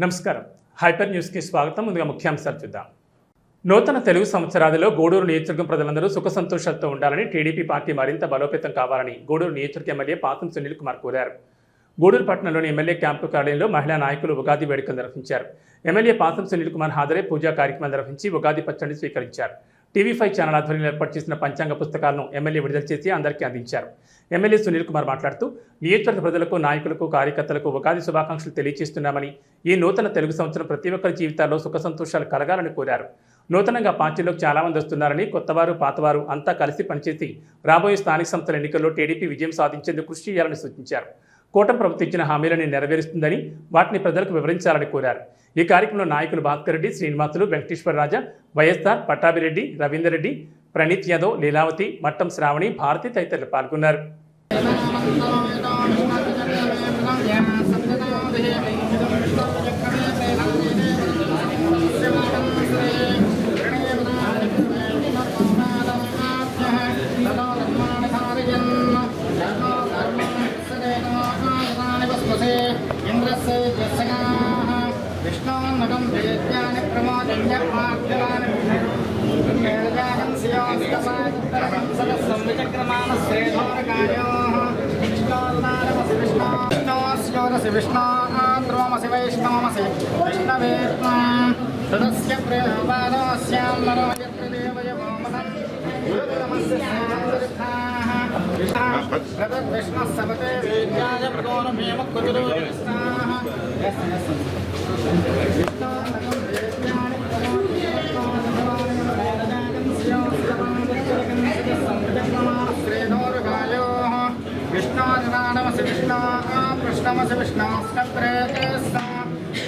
నమస్కారం. హైపర్ న్యూస్కి స్వాగతం. ముందుగా ముఖ్యాంశాలు చూద్దాం. నూతన తెలుగు సంవత్సరాదిలో గూడూరు నియోజకవర్గం ప్రజలందరూ సుఖ సంతోషాలతో ఉండాలని, టీడీపీ పార్టీ మరింత బలోపేతం కావాలని గూడూరు నియోజకవర్గ ఎమ్మెల్యే పాతం సునీల్ కుమార్ కోరారు. గూడూరు పట్టణంలోని ఎమ్మెల్యే క్యాంపు కార్యాలయంలో మహిళా నాయకులు ఉగాది వేడుకలు నిర్వహించారు. ఎమ్మెల్యే పాతం సునీల్ కుమార్ హాజరై పూజా కార్యక్రమాలు నిర్వహించి ఉగాది పచ్చడిని స్వీకరించారు. టీవీ5 ఛానల్ ఆధ్వర్యంలో ఏర్పాటు చేసిన పంచాంగ పుస్తకాలను ఎమ్మెల్యే విడుదల చేసి అందరికీ అందించారు. ఎమ్మెల్యే సునీల్ కుమార్ మాట్లాడుతూ నియోజకవర్గ ప్రజలకు, నాయకులకు, కార్యకర్తలకు ఉగాది శుభాకాంక్షలు తెలియజేస్తున్నామని, ఈ నూతన తెలుగు సంవత్సరం ప్రతి ఒక్కరి జీవితాల్లో సుఖ సంతోషాలు కలగాలని కోరారు. నూతనంగా పార్టీలోకి చాలామంది వస్తున్నారని, కొత్తవారు పాతవారు అంతా కలిసి పనిచేసి రాబోయే స్థానిక సంస్థల ఎన్నికల్లో టీడీపీ విజయం సాధించేందుకు కృషి చేయాలని సూచించారు. కూటమి ప్రభుత్వం ఇచ్చిన హామీలను నెరవేరుస్తుందని, వాటిని ప్రజలకు వివరించాలని కోరారు. ఈ కార్యక్రమంలో నాయకులు భాస్కర్ రెడ్డి, శ్రీనివాసులు, వెంకటేశ్వర రాజా, వైఎస్ఆర్, పట్టాభిరెడ్డి, రవీందర్ రెడ్డి, ప్రణీత్ యాదవ్, లీలావతి, మట్టం శ్రావణి, భారతి తదితరులు పాల్గొన్నారు. विष्णुमसि वैष्णवमसि विष्णवेत्मा तदस्य प्रभावास्यां नरो यत्र देवयवोमहं विष्णुस्सवते वेद्याय प्रगोणभीमकुतिरोस्ताः विष्णुनामसि विष्णु कृष्णमसि विष्णुस्कत्रे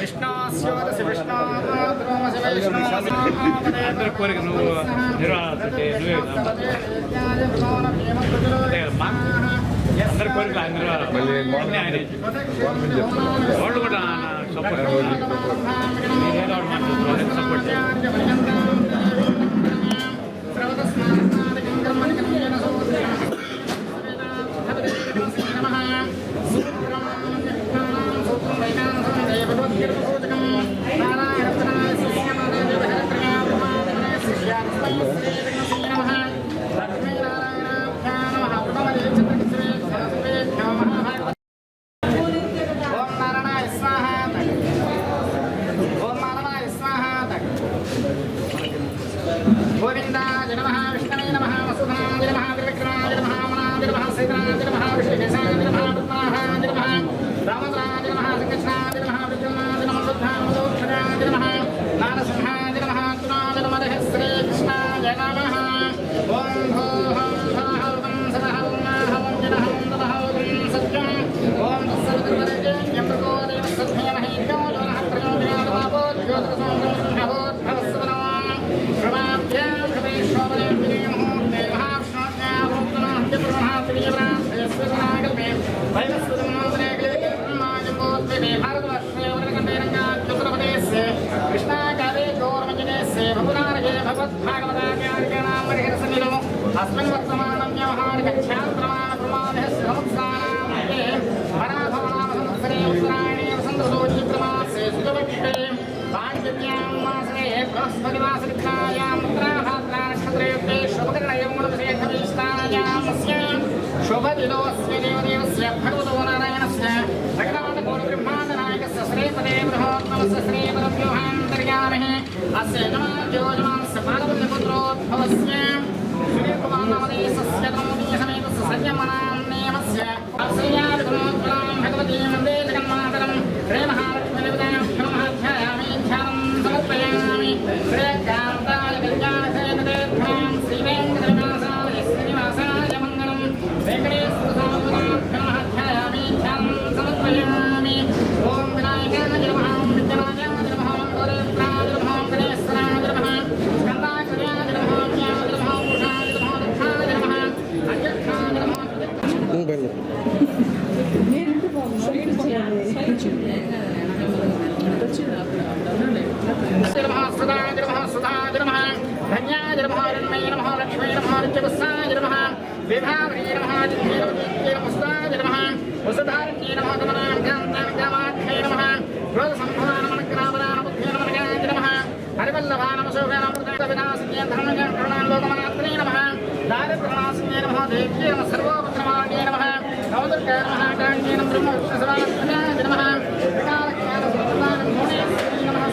विष्णुस्योदसि विष्णु ध्रुवमसि वैष्णवमसि गोविंदाय नमः विष्णवे नमः वसुधाय नमः त्रिविक्रमाय नमः मनाय नमः सीताय नमः विष्णुकेशाय नमः पद्माहाय नमः रामचन्द्राय नमः संकर्षणाय नमः विद्युन्नाय नमः बुद्धाय नमः नमः नारसिंहाय नमः तुनाय नमः श्री कृष्णाय नमः ओम भूः भवं सदः ओम जनः नमः ओम सत्यं ओम तत्सवितुर्वरेण्यं भर्गो देवस्य धीमहि धियो यो नः प्रचोदयात् पापो ज्योतिषं भवस्वनो अस्मिन् वर्तमानं व्यवहारिक ख्यातप्रमाण प्रमादः समुत्सानां पराभवनामसंवत्सरे उत्तरायणे वसन्तसोचित्रमासे सुजवक्षे पाण्डित्यां मासे बृहस्पतिवासवित्रायां उत्तराभाद्रा नक्षत्रे शुभकरणयोगुणविशेषविस्तायामस्य शुभदिनोऽस्य देवदेवस्य भगवतो नारायणस्य भगवानकोटिब्रह्माण्डनायकस्य श्रीपदे बृहत्तमस्य श्रीपदव्यूहान्तर्यामहे अस्य नमाद्योजमानस्य पार्वतीपुत्रोद्भवस्य श्रीकुमारनामदेशस्य तमोदीसमेतस्य संयमनान्नेमस्य अश्रयादितमोत्तरां भगवतीं वन्दे जगन्मातरं श्रीमहालक्ष्मीदेवतां क्षणमहाध्यायामि ध्यानं समर्पयामि श्रीकान्ताय कल्याणशयनदेवतां श्रीवेङ्कटनिवासाय श्रीनिवासाय मङ्गलं वेङ्कटेश्वरस्वामिनां क्षणमहाध्यायामि ध्यानं समर्पयामि ॐ विनायकाय नमः विद्यानाय नमः मंगलेन्द्राय नमः गणेश्वराय नमः स्कन्दाचार्याय नमः विभावने नमः जितेन मुस्ताय नमः मुसधारण्ये नमः गमनां कान्तां कामाख्ये नमः क्रोधसम्भवानमनग्रावरान बुद्धेन मनगाय नमः हरिवल्लभानमशोभानमृतविनाशिन्ये धर्मज्ञ करुणालोकमनात्मने नमः दारिद्र्यनाशिन्ये नमः देव्ये नमः सर्वोपद्रवाण्ये नमः नवदुर्गाय नमः काण्ये नमः ब्रह्मविष्णुसदानन्दनाय नमः विकालज्ञानसम्प्रदानं मुने नमः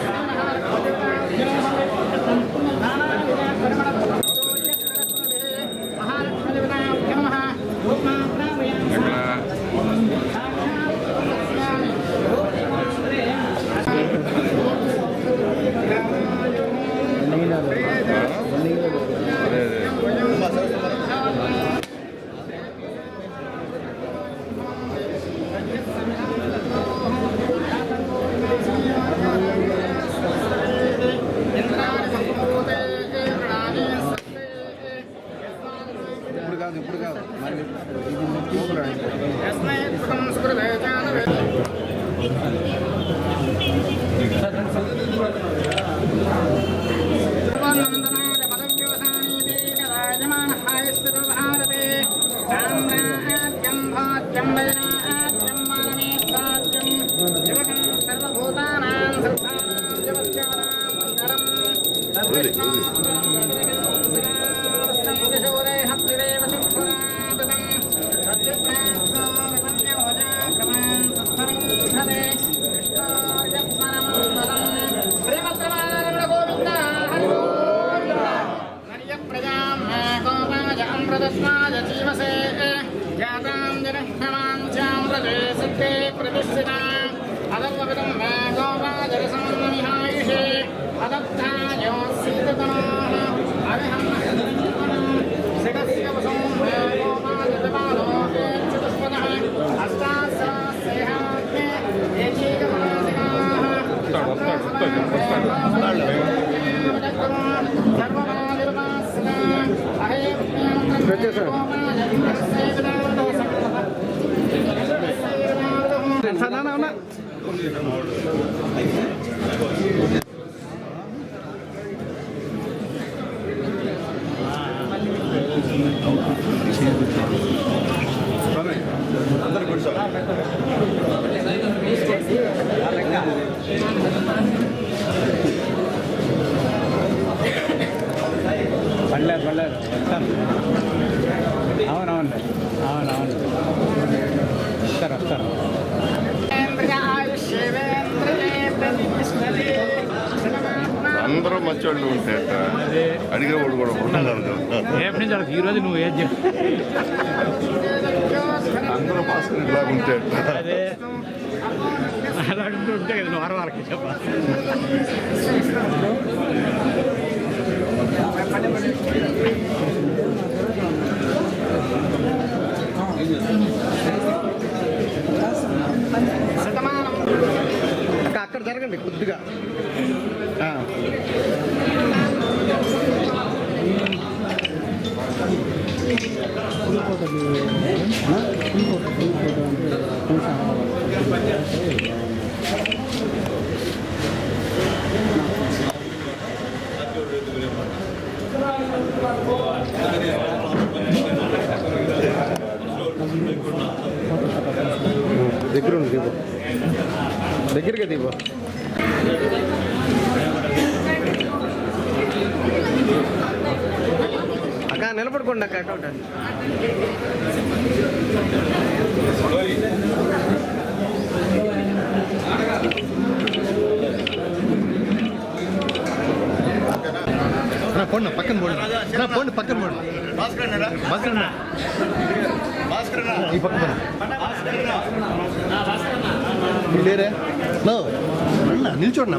ఇప్పుడు కాదు మళ్ళీ प्रदस्माय जीवसे जातां जनह्यमाञ्चां प्रदेशते प्रतिष्ठिताम् अदर्वविदं मे गोपाजरसंमिहायुषे अदत्तायोऽसीततमाः अविहं शिखस्य वसं मे गोपाजपालोके चतुष्पदः अष्टास्रास्येहाग्ने పడలేదు అవునవును వస్తారు అందరూ మంచోళ్ళు ఉంటే అడిగేవాడు కూడా ఉండాలి కదా. ఈరోజు నువ్వు ఏం అందరూ భాస్కర్ ఇలాగ ఉంటే అదే అలాంటి ఉంటే కదా వారం వారికి చెప్పాలి. అక్కడ జరగండి కొద్దిగా. దగ్గర ఉంది దివ్వ, దగ్గరగా దివ్వ. అక్క నిలబడుకోండి అక్క అకౌంట్ పోండి పక్కన పోండి పక్కన పోండి ఈ పక్క లేరే నిల్చోండి నా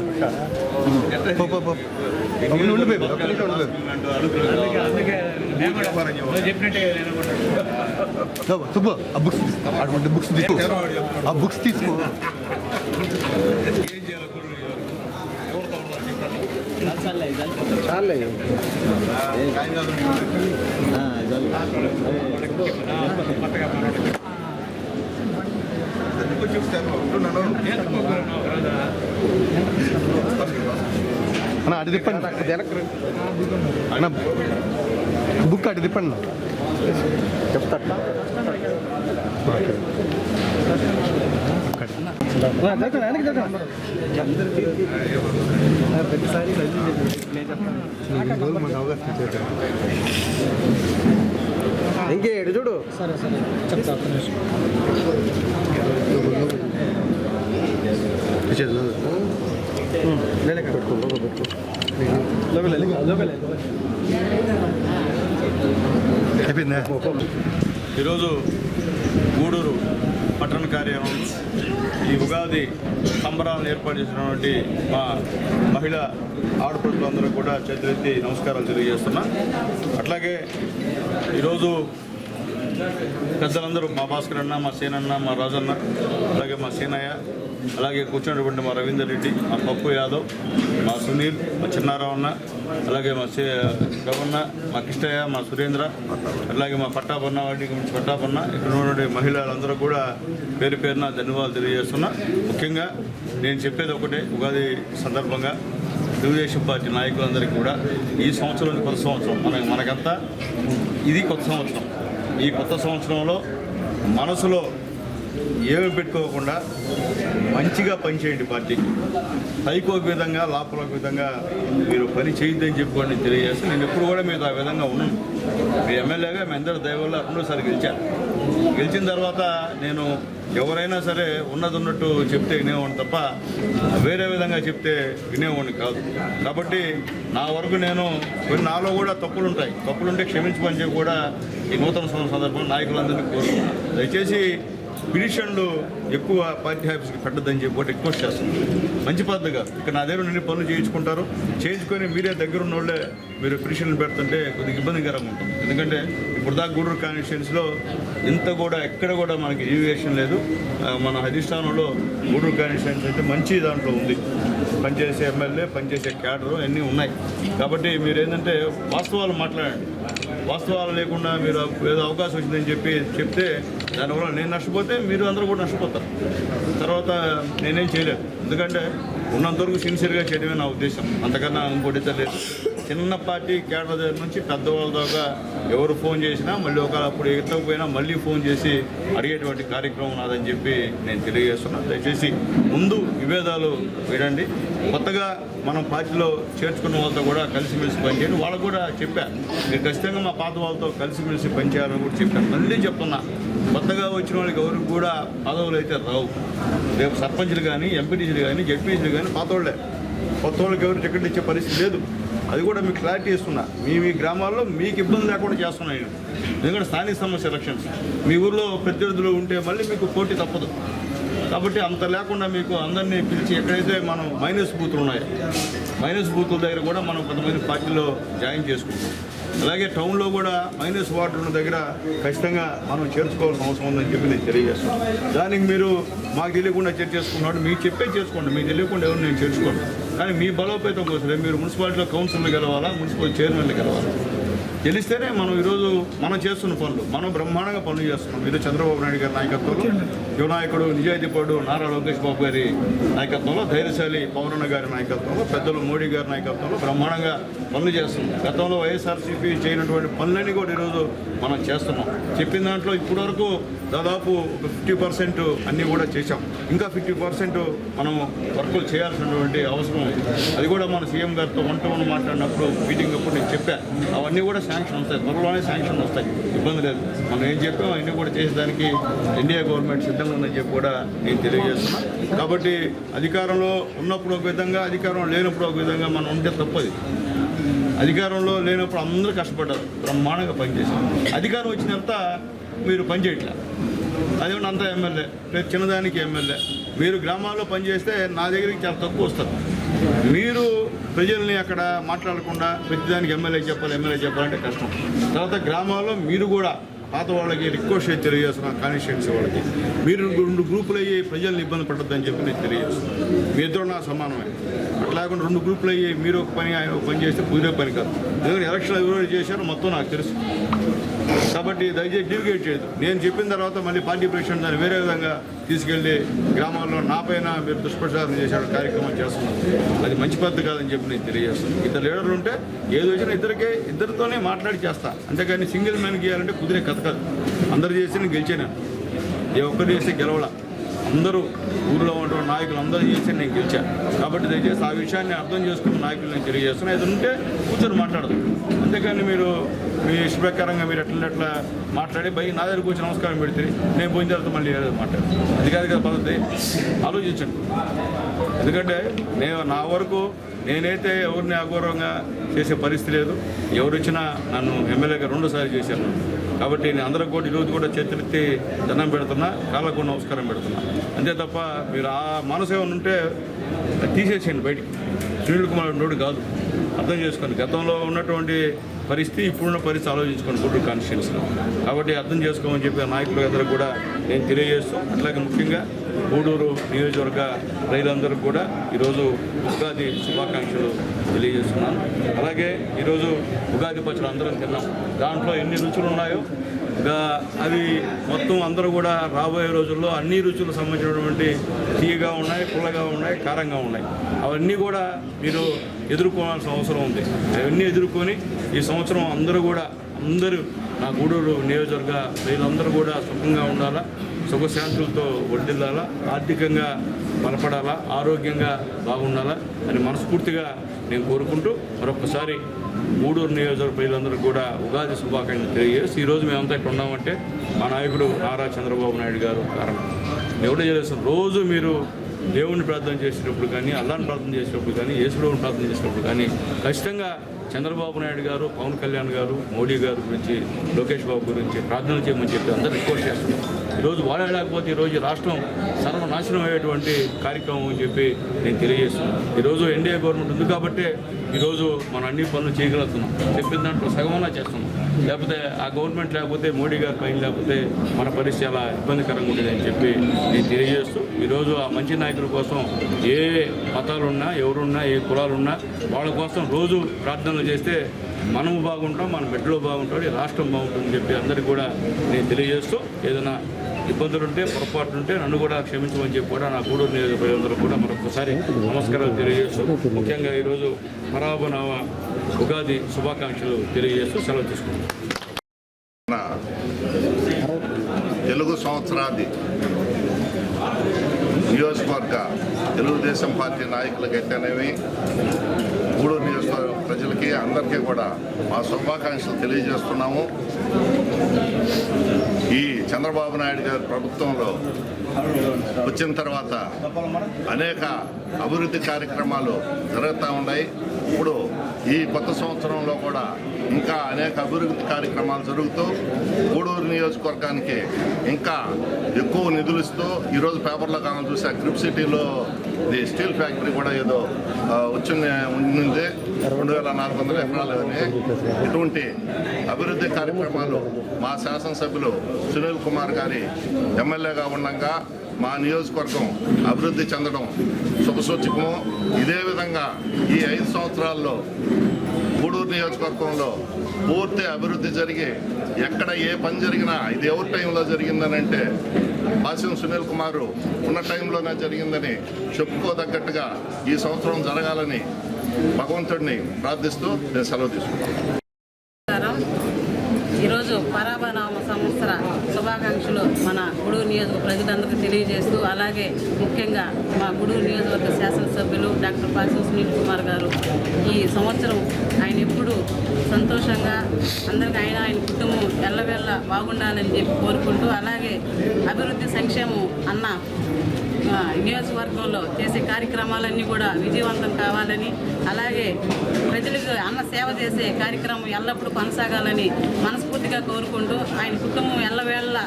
పక్క ఉండిపోయి ఒక్క నిమిషం ఉండిపోయి బుక్స్ తీసుకో ఆ బుక్స్ తీసుకో. చాలే అన్న అటు తిప్పండి, అన్న బుక్ అటు తిప్పండి. ఇంకే ఎడు చూడు. సరే సరే చెప్తా. ఈరోజు గూడూరు పట్టణ కార్యాలయంలో ఈ ఉగాది సంబరాలను ఏర్పాటు చేసినటువంటి మా మహిళా ఆడపడులందరూ కూడా చేతులెత్తి నమస్కారాలు తెలియజేస్తున్నా. అట్లాగే ఈరోజు పెద్దలందరూ మా భాస్కర్ అన్న, మా సేనన్న, మా రాజన్న, అలాగే మా సేనయ్య, అలాగే కూర్చున్నటువంటి మా రవీందర్ రెడ్డి, మా పప్పు యాదవ్, మా సునీల్, మా చిన్నారావు అన్న, అలాగే మా గవన్న, మా కిష్టయ్య, మా సురేంద్ర, అలాగే మా పట్టాపన్న, వాటి గురించి పట్టాపన్న, ఇక్కడ ఉన్నటువంటి మహిళలందరూ కూడా పేరు పేరున ధన్యవాదాలు తెలియజేస్తున్నా. ముఖ్యంగా నేను చెప్పేది ఒకటే, ఉగాది సందర్భంగా తెలుగుదేశం పార్టీ నాయకులందరికీ కూడా ఈ సంవత్సరం కొత్త సంవత్సరం, మనకంతా ఇది కొత్త సంవత్సరం. ఈ కొత్త సంవత్సరంలో మనసులో ఏమి పెట్టుకోకుండా మంచిగా పనిచేయండి. పార్టీకి పైకి ఒక విధంగా, లోపల ఒక విధంగా మీరు పని చేయొద్దని చెప్పుకోండి తెలియజేస్తే, నేను ఎప్పుడు కూడా మీరు ఆ విధంగా ఉన్నాను. మీ ఎమ్మెల్యేగా మీ అందరి దయ వల్ల రెండోసారి గెలిచాను. గెలిచిన తర్వాత నేను ఎవరైనా సరే ఉన్నది ఉన్నట్టు చెప్తే వినేవాడిని తప్ప వేరే విధంగా చెప్తే వినేవాడిని కాదు. కాబట్టి నా వరకు నేను కొన్ని నాలో కూడా తప్పులుంటే క్షమించమని చెప్పి కూడా ఈ నూతన సంవత్సరం సందర్భంగా నాయకులందరినీ కోరుతున్నాను. దయచేసి పిటిషన్లు ఎక్కువ పార్టీ ఆఫీస్కి పెట్టద్దని చెప్పి ఒకటి రిక్వెస్ట్ చేస్తున్నాను. మంచి పద్ధతి కాదు. ఇక్కడ నా దగ్గర నుండి పనులు చేయించుకొని మీరే దగ్గర ఉన్న వాళ్ళే మీరు పిటిషన్లు పెడుతుంటే కొద్దిగా ఇబ్బందికరంగా ఉంటుంది. ఎందుకంటే ఇప్పుడు దాకా గూడూరు కాన్స్టిట్యున్సీలో ఇంత కూడా ఎక్కడ కూడా మనకి రివ్యుయేషన్ లేదు. మన అధిష్టానంలో గూడూరు కాన్స్టిట్యున్సీ అయితే మంచి దాంట్లో ఉంది. పనిచేసే ఎమ్మెల్యే, పనిచేసే క్యాడరు అన్నీ ఉన్నాయి. కాబట్టి మీరు ఏంటంటే వాస్తవాలు మాట్లాడండి. వాస్తవాలు లేకుండా మీరు ఏదో అవకాశం వచ్చిందని చెప్తే దానివల్ల నేను నష్టపోతే మీరు అందరూ కూడా నష్టపోతారు. తర్వాత నేనేం చేయలేదు. ఎందుకంటే ఉన్నంతవరకు సిన్సియర్గా చేయడమే నా ఉద్దేశం, అంతకన్నా ఇంకోటి లేదు. చిన్న పార్టీ క్యాడర్ దగ్గర నుంచి పెద్దవాళ్ళ దాకా ఎవరు ఫోన్ చేసినా మళ్ళీ అప్పుడు ఎత్తకపోయినా మళ్ళీ ఫోన్ చేసి అడిగేటువంటి కార్యక్రమం నాదని చెప్పి నేను తెలియజేస్తున్నాను. దయచేసి ముందు విభేదాలు వినండి. కొత్తగా మనం పార్టీలో చేర్చుకున్న వాళ్ళతో కూడా కలిసిమెలిసి పనిచేయండి. వాళ్ళకు కూడా చెప్పాను, మీరు ఖచ్చితంగా మా పాత వాళ్ళతో కలిసిమెలిసి పనిచేయాలని కూడా చెప్పాను. మళ్ళీ చెప్తున్నా, కొత్తగా వచ్చిన వాళ్ళకి ఎవరికి కూడా పదవులు అయితే రావు. రేపు సర్పంచ్లు కానీ, ఎంపీటీసీలు కానీ, జడ్పీసీలు కానీ పాత వాళ్ళే. కొత్త వాళ్ళకి ఎవరు టికెట్ ఇచ్చే పరిస్థితి లేదు. అది కూడా మీకు క్లారిటీ ఇస్తున్నా. మీ గ్రామాల్లో మీకు ఇబ్బంది లేకుండా చేస్తున్నాను నేను. ఎందుకంటే స్థానిక సమస్య ఎలక్షన్స్ మీ ఊర్లో ప్రత్యర్థులు ఉంటే మళ్ళీ మీకు పోటీ తప్పదు. కాబట్టి అంత లేకుండా మీకు అందరినీ పిలిచి ఎక్కడైతే మనం మైనస్ బూతులు ఉన్నాయో మైనస్ బూతుల దగ్గర కూడా మనం కొంతమంది పార్టీలో జాయిన్ చేసుకుంటాం. అలాగే టౌన్లో కూడా మైనస్ వార్డు ఉన్న దగ్గర ఖచ్చితంగా మనం చేర్చుకోవాల్సిన అవసరం ఉందని చెప్పి నేను తెలియజేస్తాను. దానికి మీరు మాకు తెలియకుండా చేసుకున్నాడు, మీకు చెప్పే చేసుకోండి. మీకు తెలియకుండా ఎవరు నేను చేర్చుకోండి. కానీ మీ బలోపేతం కోసమే మీరు మున్సిపాలిటీలో కౌన్సిలర్లు గెలవాలా, మున్సిపల్ చైర్మన్లు గెలవాలా. గెలిస్తేనే మనం ఈరోజు మనం చేస్తున్న పనులు మనం బ్రహ్మాండంగా పనులు చేస్తున్నాం. మీరు చంద్రబాబు నాయుడు గారి నాయకత్వంలో, యువనాయకుడు నిజాయితీపరుడు నారా లోకేష్ బాబు గారి నాయకత్వంలో, ధైర్యశాలి పవన్ గారి నాయకత్వంలో, పెద్దలు మోడీ గారి నాయకత్వంలో బ్రహ్మాండంగా పనులు చేస్తున్నాం. గతంలో వైఎస్ఆర్సీపీ చేయనటువంటి పనులన్నీ కూడా ఈరోజు మనం చేస్తున్నాం. చెప్పిన దాంట్లో ఇప్పటివరకు దాదాపు 50% అన్నీ కూడా చేశాం. ఇంకా 50% మనం వర్కులు చేయాల్సినటువంటి అవసరం ఉంది. అది కూడా మన సీఎం గారితో వన్ మాట్లాడినప్పుడు మీటింగ్ అప్పుడు నేను చెప్పాను. అవన్నీ కూడా శాంక్షన్ వస్తాయి, త్వరలోనే శాంక్షన్ వస్తాయి, ఇబ్బంది లేదు. మనం ఏం చెప్పాం అవన్నీ కూడా చేసేదానికి ఎన్డీఏ గవర్నమెంట్ సిద్ధంగా ఉందని చెప్పి కూడా నేను తెలియజేస్తున్నాను. కాబట్టి అధికారంలో ఉన్నప్పుడు ఒక విధంగా, అధికారం లేనప్పుడు ఒక విధంగా మనం ఉంటే తప్పది. అధికారంలో లేనప్పుడు అందరూ కష్టపడ్డారు, బ్రహ్మాండంగా పనిచేశారు. అధికారం వచ్చిన తర్వాత మీరు పనిచేయట్లే. అదేమన్నా అంతా ఎమ్మెల్యే, లేదు చిన్నదానికి ఎమ్మెల్యే. మీరు గ్రామాల్లో పనిచేస్తే నా దగ్గరికి చాలా తక్కువ వస్తారు. మీరు ప్రజల్ని అక్కడ మాట్లాడకుండా ప్రతిదానికి ఎమ్మెల్యే చెప్పాలంటే కష్టం. తర్వాత గ్రామాల్లో మీరు కూడా పాత వాళ్ళకి రిక్వెస్ట్ చేసి తెలియజేస్తున్నాను. కాన్స్టిట్యున్సీ వాళ్ళకి మీరు 2 గ్రూపులు అయ్యి ప్రజల్ని ఇబ్బంది పడద్దని చెప్పి నేను తెలియజేస్తున్నాను. మీ ఇద్దరు నా సమానమే. అట్లాగకుండా 2 గ్రూపులు అయ్యి మీరు ఒక పని ఆయన ఒక పని చేస్తే కుదిరే పని కాదు. ఎందుకంటే ఎలక్షన్ ఎవరు చేశారో మొత్తం నాకు తెలుసు. కాబట్టి దయచేసి డివిగేట్ చేయదు. నేను చెప్పిన తర్వాత మళ్ళీ పార్టీ ప్రెసిడెంట్ దాన్ని వేరే విధంగా తీసుకెళ్లి గ్రామాల్లో నాపైన మీరు దుష్ప్రచారం చేసే కార్యక్రమం చేస్తున్నారు. అది మంచి పద్ధతి కాదని చెప్పి నేను తెలియజేస్తున్నాను. ఇద్దరు లీడర్లు ఉంటే ఏది వచ్చినా ఇద్దరితోనే మాట్లాడి చేస్తా, అంతేకాని సింగిల్ మ్యాన్ గెయాలంటే కుదిరే కథ కాదు. అందరు చేసి నేను గెలిచాను, ఏ ఒక్కరు చేస్తే గెలవలా. అందరూ ఊళ్ళో ఉన్న నాయకులు అందరూ చేసి నేను గెలిచాను. కాబట్టి దయచేసి ఆ విషయాన్ని అర్థం చేసుకున్న నాయకులు నేను తెలియజేస్తున్నాను. ఏది ఉంటే కూర్చొని మాట్లాడదు, అంతేకాని మీరు మీ ఇష్ట ప్రకారంగా మీరు ఎట్లా మాట్లాడి బయట నా దగ్గర కూర్చొని నమస్కారం పెడితే నేను పోయిన తర్వాత మళ్ళీ ఏదో మాట్లాడు. అది కాదు కదా పద్ధతి. ఆలోచించండి. ఎందుకంటే నా వరకు నేనైతే ఎవరిని అగౌరవంగా చేసే పరిస్థితి లేదు. ఎవరు వచ్చినా నన్ను ఎమ్మెల్యేగా 2 సార్లు చేశాను. కాబట్టి నేను అందరికి కూడా ఈరోజు కూడా చేతులెత్తి దండం పెడుతున్నా, కాళ్ళకు నమస్కారం పెడుతున్నా. అంతే తప్ప మీరు ఆ మనసు ఏమైనా ఉంటే తీసేసేయండి బయటికి. సునీల్ కుమార్ నోడు కాదు, అర్థం చేసుకోండి. గతంలో ఉన్నటువంటి పరిస్థితి ఇప్పుడున్న పరిస్థితి ఆలోచించుకోండి గూడూరు కాన్స్టిట్యున్సీలో. కాబట్టి అర్థం చేసుకోమని చెప్పి నాయకులు అందరూ కూడా నేను తెలియజేస్తూ, అట్లాగే ముఖ్యంగా గూడూరు నియోజకవర్గ ప్రజలందరికీ కూడా ఈరోజు ఉగాది శుభాకాంక్షలు తెలియజేస్తున్నాను. అలాగే ఈరోజు ఉగాది పచ్చడి అందరం తిన్నాం. దాంట్లో ఎన్ని రుచులు ఉన్నాయో అవి మొత్తం అందరూ కూడా రాబోయే రోజుల్లో అన్ని రుచులకు సంబంధించినటువంటి తీయగా ఉన్నాయి, పుల్లగా ఉన్నాయి, కారంగా ఉన్నాయి. అవన్నీ కూడా మీరు ఎదుర్కోవాల్సిన అవసరం ఉంది. అవన్నీ ఎదుర్కొని ఈ సంవత్సరం అందరూ నా గూడూరు నియోజకవర్గ ప్రజలందరూ కూడా సుఖంగా ఉండాలా, సుఖశాంతులతో వర్ధిల్లాలా, ఆర్థికంగా బలపడాలా, ఆరోగ్యంగా బాగుండాలా అని మనస్ఫూర్తిగా నేను కోరుకుంటూ మరొకసారి గూడూరు నియోజకవర్గ ప్రజలందరూ కూడా ఉగాది శుభాకాంక్షలు తెలియజేసి, ఈరోజు మేమంతా ఇక్కడ ఉన్నామంటే మా నాయకుడు నారా చంద్రబాబు నాయుడు గారు కారణం. ఎవడో చేస్తాను. రోజు మీరు దేవుణ్ణి ప్రార్థన చేసినప్పుడు కానీ, అల్లాహ్ని ప్రార్థన చేసినప్పుడు కానీ, యేసుప్రభువుని ప్రార్థన చేసినప్పుడు కానీ ఖచ్చితంగా చంద్రబాబు నాయుడు గారు, పవన్ కళ్యాణ్ గారు, మోడీ గారి గురించి, లోకేష్ బాబు గురించి ప్రార్థన చేయమని చెప్పి అందరూ రిక్వెస్ట్ చేస్తున్నాం. ఈరోజు వాళ్ళే లేకపోతే ఈరోజు రాష్ట్రం సర్వనాశనం అయ్యేటువంటి కార్యక్రమం అని చెప్పి నేను తెలియజేస్తున్నాను. ఈరోజు ఎన్డీఏ గవర్నమెంట్ ఉంది కాబట్టి ఈరోజు మనం అన్ని పనులు చేయగలుగుతున్నాం. చెప్పిన దాంట్లో సగమన్నా చేస్తున్నాం. లేకపోతే ఆ గవర్నమెంట్ లేకపోతే, మోడీ గారి పైన లేకపోతే మన పరిస్థితి చాలా ఇబ్బందికరంగా ఉండేదని చెప్పి నేను తెలియజేస్తూ, ఈరోజు ఆ మంచి నాయకుల కోసం ఏ మతాలున్నా, ఎవరున్నా, ఏ కులాలున్నా వాళ్ళ కోసం రోజు ప్రార్థనలు చేస్తే మనము బాగుంటాం, మన బిడ్డలు బాగుంటాడు, ఈ రాష్ట్రం బాగుంటుందని చెప్పి అందరికీ కూడా నేను తెలియజేస్తూ, ఏదైనా ఇబ్బందులుంటే, పొరపాట్లుంటే నన్ను కూడా క్షమించమని చెప్పి కూడా నా గూడూరు నియోజక ప్రజలందరూ కూడా మరొకసారి నమస్కారాలు తెలియజేస్తూ, ముఖ్యంగా ఈరోజు పరాభనవ ఉగాది శుభాకాంక్షలు తెలియజేస్తూ సెలవు తీసుకుంటాం. తెలుగు సంవత్సరాది నియోజకవర్గ తెలుగుదేశం పార్టీ నాయకులకైతేనేమి, గూడూరు నియోజకవర్గ ప్రజలకి అందరికీ కూడా మా శుభాకాంక్షలు తెలియజేస్తున్నాము. ఈ చంద్రబాబు నాయుడు గారి ప్రభుత్వంలో వచ్చిన తర్వాత అనేక అభివృద్ధి కార్యక్రమాలు జరుగుతూ ఉన్నాయి. ఇప్పుడు ఈ కొత్త సంవత్సరంలో కూడా ఇంకా అనేక అభివృద్ధి కార్యక్రమాలు జరుగుతూ గూడూరు నియోజకవర్గానికి ఇంకా ఎక్కువ నిధులు ఇస్తూ, ఈరోజు పేపర్లో కాలం చూసా గ్రిప్ సిటీలో స్టీల్ ఫ్యాక్టరీ కూడా ఏదో ఉంది 2400 ఎకరాలు అని. ఇటువంటి అభివృద్ధి కార్యక్రమాలు మా శాసనసభ్యులు సునీల్ కుమార్ గారి ఎమ్మెల్యేగా ఉండగా మా నియోజకవర్గం అభివృద్ధి చెందడం శుభసూచకము. ఇదే విధంగా ఈ 5 సంవత్సరాల్లో గూడూరు నియోజకవర్గంలో పూర్తి అభివృద్ధి జరిగి ఎక్కడ ఏ పని జరిగినా ఇది ఎవరి టైంలో జరిగిందనంటే బాసిం సునీల్ కుమారు ఉన్న టైంలోనే జరిగిందని చెప్పుకోదగ్గట్టుగా ఈ సంవత్సరం జరగాలని భగవంతుడిని ప్రార్థిస్తూ నేను సెలవు తీసుకుంటాను. ఈరోజు పరాభనామ సంవత్సర శుభాకాంక్షలు మన గూడూరు నియోజకవర్గ ప్రజలందరికీ తెలియజేస్తూ, అలాగే ముఖ్యంగా మా గూడూరు నియోజకవర్గ శాసనసభ్యులు డాక్టర్ బాసిం సునీల్ కుమార్ గారు ఈ సంవత్సరం ఆయన ఎప్పుడు సంతోషంగా అందరికీ ఆయన కుటుంబం ఎల్లవెల్ల బాగుండాలని చెప్పి కోరుకుంటూ, అలాగే అభివృద్ధి సంక్షేమం అన్న నియోజకవర్గంలో చేసే కార్యక్రమాలన్నీ కూడా విజయవంతం కావాలని, అలాగే ప్రజలకు అన్న సేవ చేసే కార్యక్రమం ఎల్లప్పుడూ కొనసాగాలని మనస్ఫూర్తిగా కోరుకుంటూ, ఆయన కుటుంబం ఎల్లవేళ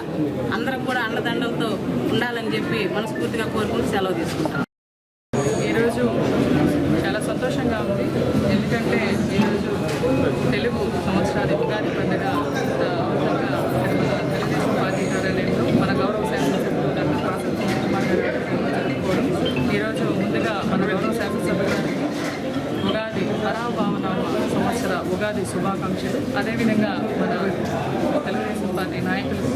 అందరం కూడా అండదండలతో ఉండాలని చెప్పి మనస్ఫూర్తిగా కోరుకుంటూ సెలవు తీసుకుంటాం. ఈరోజు చాలా సంతోషంగా ఉంది. ఎందుకంటే ఈరోజు తెలుగు సంవత్సరాది ఉగాది పండుగ తెలుగుదేశం పార్టీ కార్యాలయంలో మన గౌరవ శాసనసభ్యులు డాక్టర్ బాసిం సునీల్ కుమార్ గారు జరుపుకోవడం. ఈరోజు ముందుగా మన గౌరవ శాసనసభ్యులు గారికి ఉగాది పరాభావనామ సంవత్సర ఉగాది శుభాకాంక్షలు. అదేవిధంగా మన తెలుగు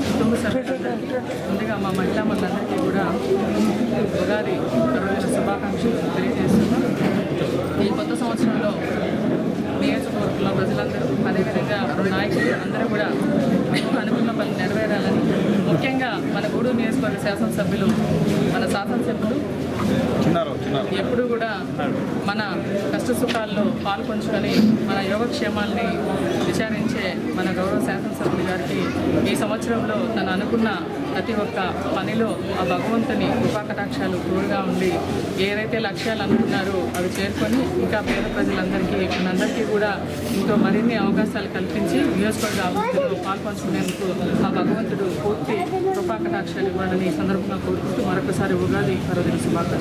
కుటుంబ సభ్యులందరికీ ముందుగా మా మహిళా మనందరికీ కూడా ఉగాది పర్వదిన శుభాకాంక్షలు తెలియజేస్తున్నాం. ఈ కొత్త సంవత్సరంలో నియోజకవర్గంలో ప్రజలందరూ అదేవిధంగా నాయకులు అందరూ కూడా అనుకున్న పనులు నెరవేరాలని, ముఖ్యంగా మన గూడూరు నియోజకవర్గ శాసనసభ్యులు మన శాసనసభ్యులు ఎప్పుడు కూడా మన కష్ట సుఖాల్లో పాల్పంచుకొని మన యోగక్షేమాల్ని విచారించే మన గౌరవ శాసనసభ్యులు గారికి ఈ సంవత్సరంలో తను అనుకున్న ప్రతి ఒక్క పనిలో ఆ భగవంతుని కృపాకటాక్షాలు తోడుగా ఉండి ఏదైతే లక్ష్యాలు అనుకున్నారో అవి చేరుకొని ఇంకా పేద ప్రజలందరికీ మనందరికీ కూడా ఇంకో మరిన్ని అవకాశాలు కల్పించి నియోజకవర్గ అభివృద్ధిలో పాల్పంచుకునేందుకు ఆ భగవంతుడు పూర్తి కృపాకటాక్షాలు ఇవ్వాలని ఈ సందర్భంగా కోరుకుంటూ మరొకసారి ఉగాది పర్వదిన శుభాకాంక్షలు.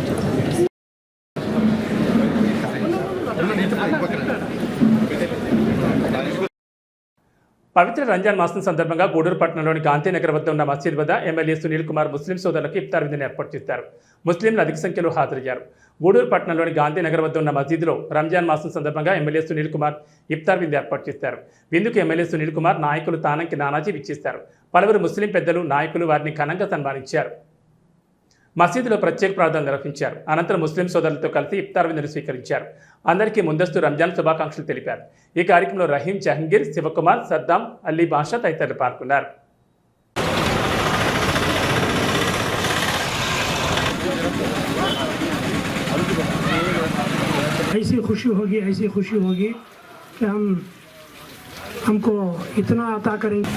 పవిత్ర రంజాన్ మాసం సందర్భంగా గూడూరు పట్టణంలోని గాంధీనగర్ వద్ద ఉన్న మసీద్ వద్ద ఎమ్మెల్యే సునీల్ కుమార్ ముస్లిం సోదరులకు ఇఫ్తార్ విందును ఏర్పాటు చేశారు. ముస్లింలు అధిక సంఖ్యలో హాజరయ్యారు. గూడూరు పట్టణంలోని గాంధీనగర్ వద్ద ఉన్న మసీదులో రంజాన్ మాసం సందర్భంగా ఎమ్మెల్యే సునీల్ కుమార్ ఇఫ్తార్ విందు ఏర్పాటు చేశారు. విందుకు ఎమ్మెల్యే సునీల్ కుమార్ నాయకులు తానంకి నానాజీ విచ్చేశారు. పలువురు ముస్లిం పెద్దలు నాయకులు వారిని ఘనంగా సన్మానించారు. మసీదులో ప్రత్యేక ప్రార్థనలు నిర్వహించారు. అనంతరం ముస్లిం సోదరులతో కలిసి ఇఫ్తార్ విందును స్వీకరించారు. అందరికీ ముందస్తు రంజాన్ శుభాకాంక్షలు తెలిపారు. ఈ కార్యక్రమంలో రహీం, జహంగీర్, శివకుమార్, సద్దాం, అల్లీ బాషా తదితరులు పాల్గొన్నారు. ऐसी खुशी होगी कि हमको इतना अता करेंगे.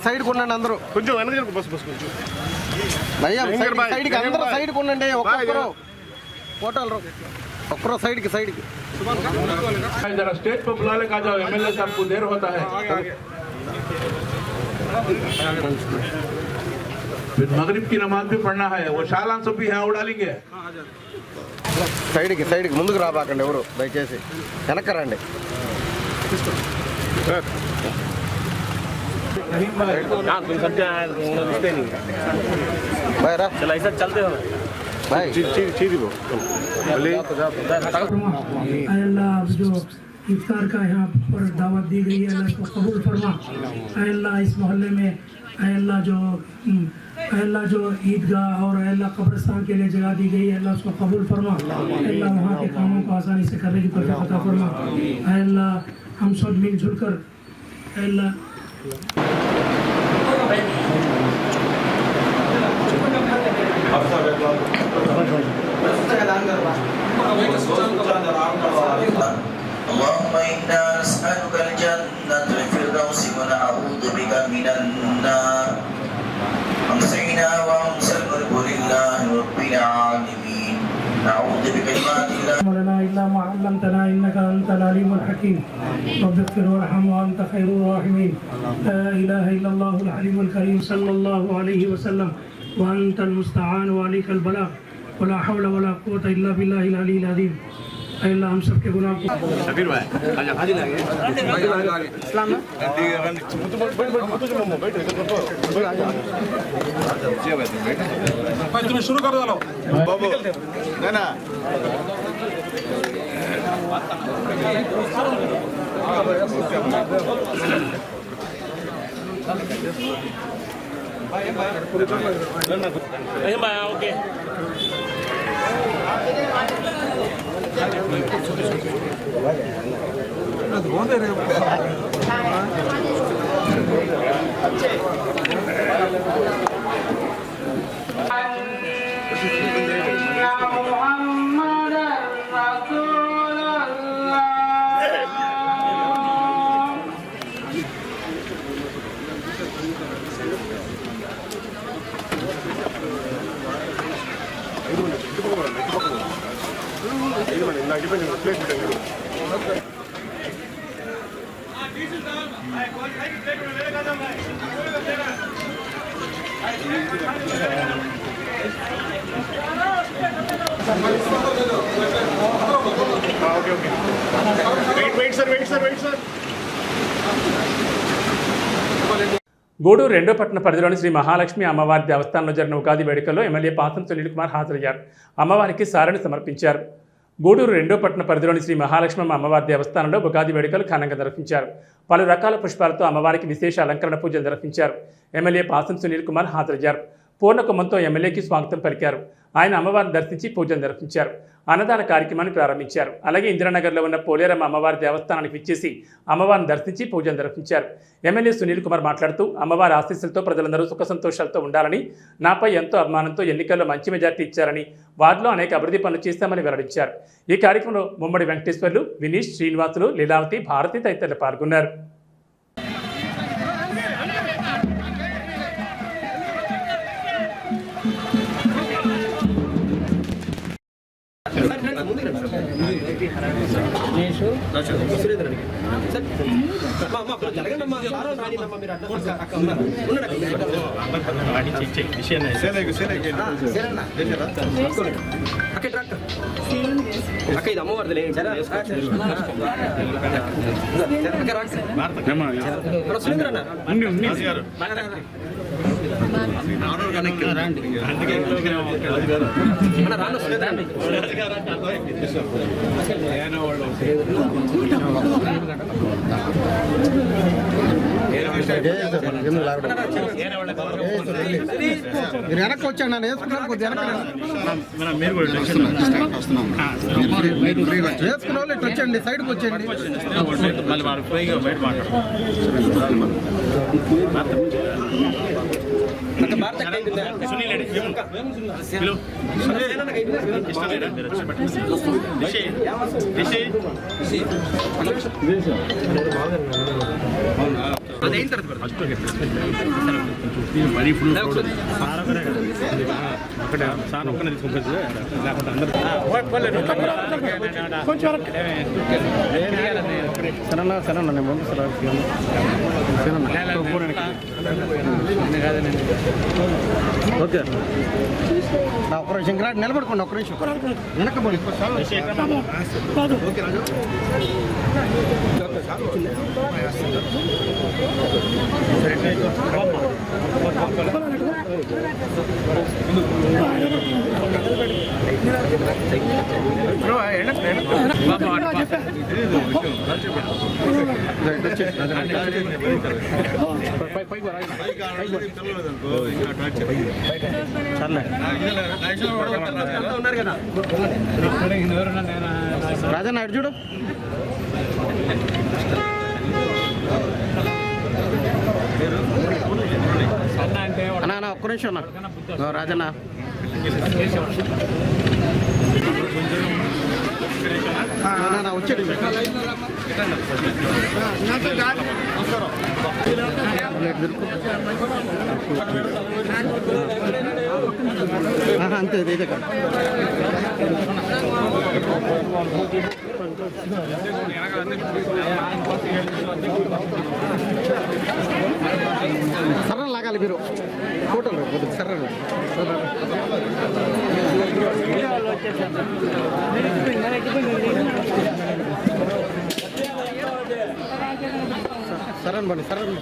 సైడ్ కొనండి అందరూ, కొంచెం వెనక బస్ కొంచెం సైడ్కి అందరూ సైడ్ కొనండి. ఒక్కొక్కరు ఫోటోలు ఒక్కరో సైడ్కి जरा स्टेज पर बुला ले का जाओ, एमएलए साहब को देर होता है. फिर मगरिब की नमाज भी पढ़ना है, वो शालान सब भी यहाँ उड़ा लेंगे. సైడ్కి ముందుకు రాబాకండి ఎవరు, దయచేసి వెనక్కి రండి. चलते हो अल्लाह जो इफ्तार का यहाँ पर दावत दी गई है, अल्लाह इसको कबूल फरमा. अल्लाह इस मोहल्ले में अल्लाह जो ईदगाह और अल्लाह कब्रिस्तान के लिए जगह दी गई है, अल्लाह उसको कबूल फरमा. अल्लाह वहाँ के कामों को आसानी से करने की तौफीक अता फरमा. अल्लाह हम सब मिलजुल कर अल्लाह اللهم إنا نسألك الجنة الفردوس ونعوذ بك من النار. أمسينا وأمسى الملك لله رب العالمين. نعوذ بكلمات الله لنا إلا ما علمتنا إنك أنت العليم الحكيم. رب اغفر وارحم وأنت خير الراحمين. لا إله إلا الله العليم الكريم صلى الله عليه وسلم. وأنت المستعان وعليك البلاغ ولا حول ولا قوة إلا بالله العلي العظيم. अल्लाह हम सबके गुनाह को शबीर भाई इस्लाम तुम्हें शुरू कर दो बाबू ना ओके గూడూరు రెండో పట్టణ పరిధిలోని శ్రీ మహాలక్ష్మి అమ్మవారి దేవస్థానంలో జరిగిన ఉగాది వేడుకల్లో ఎమ్మెల్యే పాసం సునీల్ కుమార్ హాజరయ్యారు. అమ్మవారికి సారెను సమర్పించారు. గూడూరు రెండో పట్టణ పరిధిలోని శ్రీ మహాలక్ష్మమ్మ అమ్మవారి దేవస్థానంలో ఉగాది వేడుకలు ఘనంగా నిర్వహించారు. పలు రకాల పుష్పాలతో అమ్మవారికి విశేష అలంకరణ పూజలు నిర్వహించారు. ఎమ్మెల్యే పాసం సునీల్ కుమార్ హాజరయ్యారు. పూర్ణకుంభంతో ఎమ్మెల్యేకి స్వాగతం పలికారు. ఆయన అమ్మవారిని దర్శించి పూజలు నిర్వహించారు. అన్నదాన కార్యక్రమాన్ని ప్రారంభించారు. అలాగే ఇందిరానగర్లో ఉన్న పోలేరమ్మ అమ్మవారి దేవస్థానానికి విచ్చేసి అమ్మవారిని దర్శించి పూజలు నిర్వహించారు. ఎమ్మెల్యే సునీల్ కుమార్ మాట్లాడుతూ అమ్మవారి ఆశీస్సులతో ప్రజలందరూ సుఖ సంతోషాలతో ఉండాలని, నాపై ఎంతో అభిమానంతో ఎన్నికల్లో మంచి మెజార్టీ ఇచ్చారని, వార్డులో అనేక అభివృద్ధి పనులు చేస్తామని వెల్లడించారు. ఈ కార్యక్రమంలో ముమ్మడి వెంకటేశ్వర్లు, వినీష్, శ్రీనివాసులు, లీలావతి, భారతి తదితరులు పాల్గొన్నారు. ఇది అమ్మవారిది మీరు వెనక్కి వచ్చాను నన్ను వేసుకున్నాను కొద్దిగా వేసుకున్న వాళ్ళు ఇటు వచ్చండి, సైడ్కి వచ్చండి. ఓకే నా ఒక్క నిమిషం నిలబడుకోండి, ఒక్క నిమిషం వెనక్కపోండి. ఓకే రాజు రాజా నాయుడు చూడు. అన్నా ఒక్క నిమిషం అన్న రాజన్న వచ్చేది అంతే ఇదే కదా. సర్ర లాగాలి మీరు ఫోటోలు సర్ర సరన్ బండి సరన్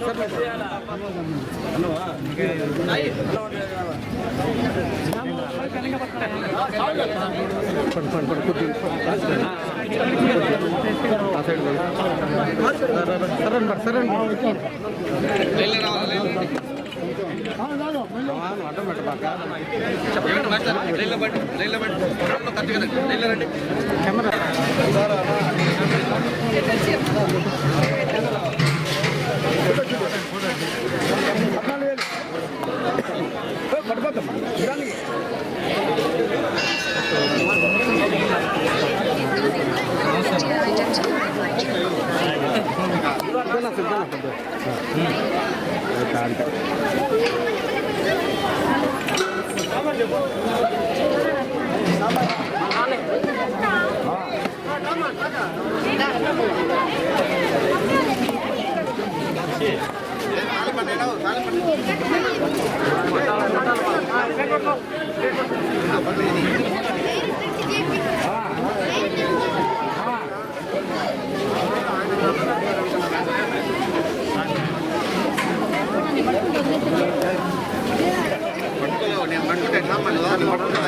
సరన్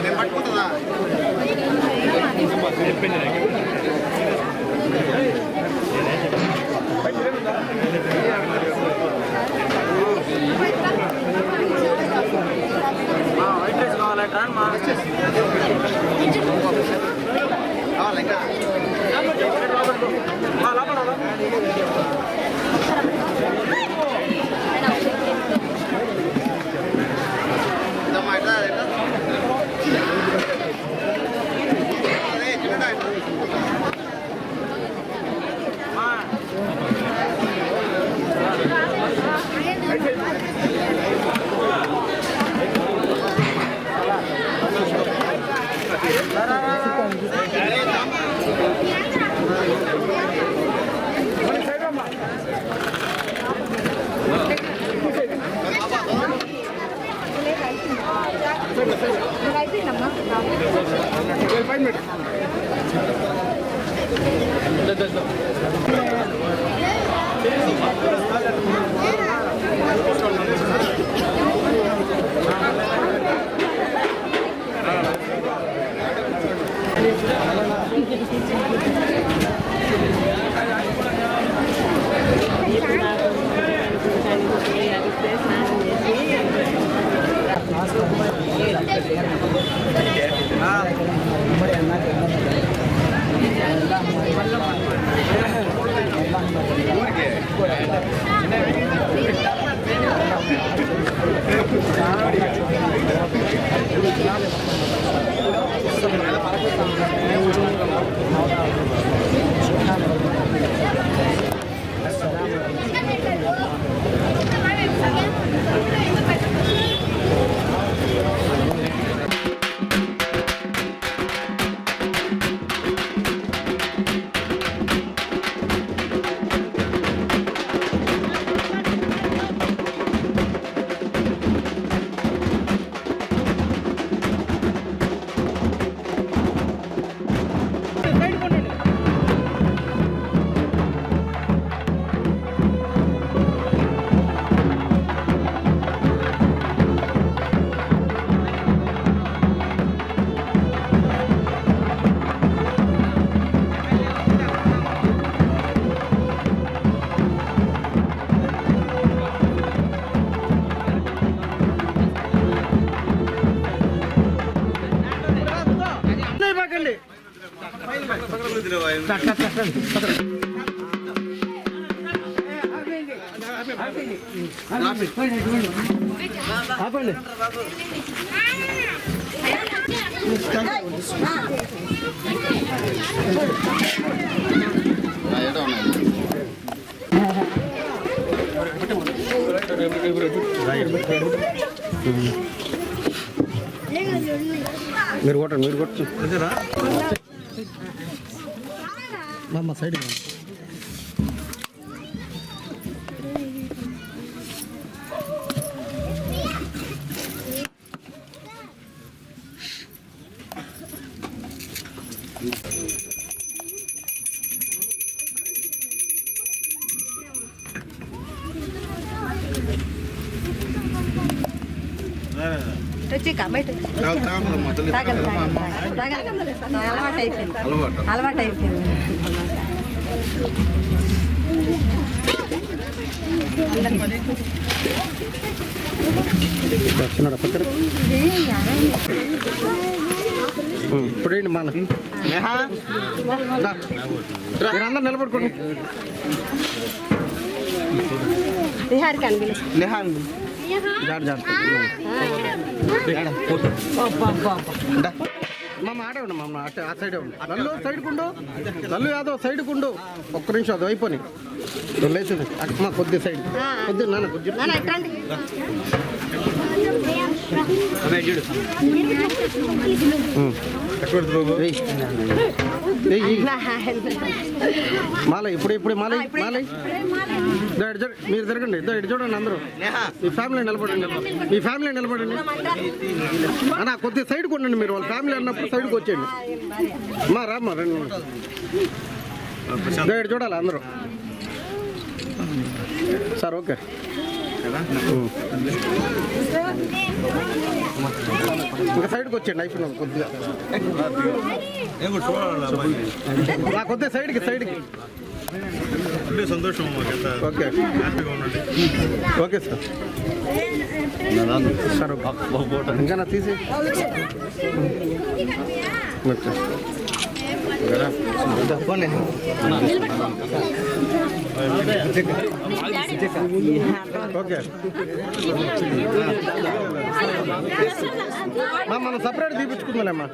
నేను పట్టుకుంటా ఆపండి. మీరు కొట్టండి, మీరు కొట్టు. మా సైడ్ అలవాటు అయిపోయింది. ఇప్పుడేంటి మనకి మీరందరూ నిలబడుకోండి. నిహాన్ మమ్మ ఆడే ఉండు, మమ్మ అటు ఆ సైడే ఉండు. నల్లు సైడ్ కుండు, నల్లు యాదవ్ సైడ్ కుండు. ఒక్క నిమిషం అది అయిపోయి లేచింది అమ్మ కొద్ది సైడ్ కొద్ది నాన్న కొద్ది మాల ఇప్పుడు మాల మీరు తిరగండి. ఇటు చూడండి అందరూ. మీ ఫ్యామిలీ నిలబడండి. అన్న కొద్ది సైడ్కి ఉండండి. మీరు వాళ్ళ ఫ్యామిలీ అన్నప్పుడు సైడ్కి వచ్చేయండి. మా రామ్మా రండి. ఇటు చూడాలి అందరూ. Sir okay. ఇంకా సైడ్కి వచ్చేయండి. అయిపోయినా కొద్దిగా నా కొద్దిగా సైడ్కి సంతోషం. Okay okay sir. సార్ ఇంకా నా తీసి ఓకే మనం సపరేట్ తీపించుకుందామా.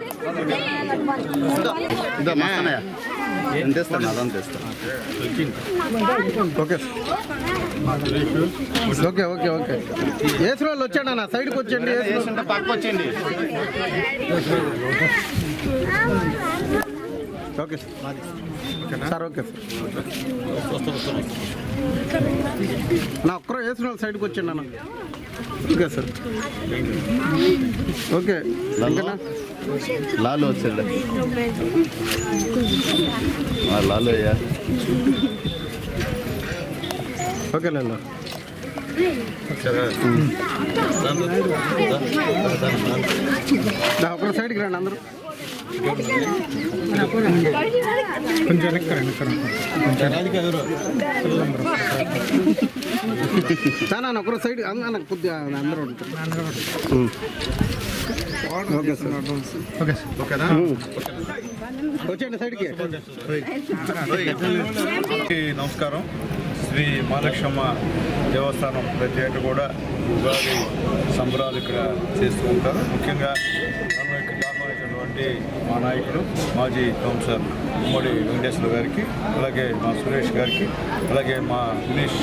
ఎంత ఇస్తాను అదంతా ఇస్తాను. Okay okay okay okay. ఏసు వాళ్ళు వచ్చాడు అన్న సైడ్కి వచ్చండి. పక్క వచ్చేయండి. Okay sir. Okay sir. నా ఒక్కరో వేసిన వాళ్ళు సైడ్కి వచ్చండి అన్న. Okay sir. ఓకే లాలు వచ్చాడు. లాలు అయ్యా ఓకే లేదు ఒకరి సైడ్కి రండి అందరూ. కొంచెం ఎక్కరండి చాలా ఒకరి సైడ్ అన్న కొద్దిగా అందరూ ఉంటారు. ఓకే సార్ ఓకేనా వచ్చేయండి సైడ్కి. నమస్కారం. శ్రీ మహాలక్ష్మ దేవస్థానం ప్రతి ఏటా కూడా ఉగాది సంబరాలు ఇక్కడ చేస్తూ ఉంటారు. ముఖ్యంగా నన్ను ఇక్కడ ఆహ్వానించినటువంటి మా నాయకుడు మాజీ కౌన్సిలర్ ఉమ్మడి వెంకటేశ్వర గారికి, అలాగే మా సురేష్ గారికి, అలాగే మా వినీష్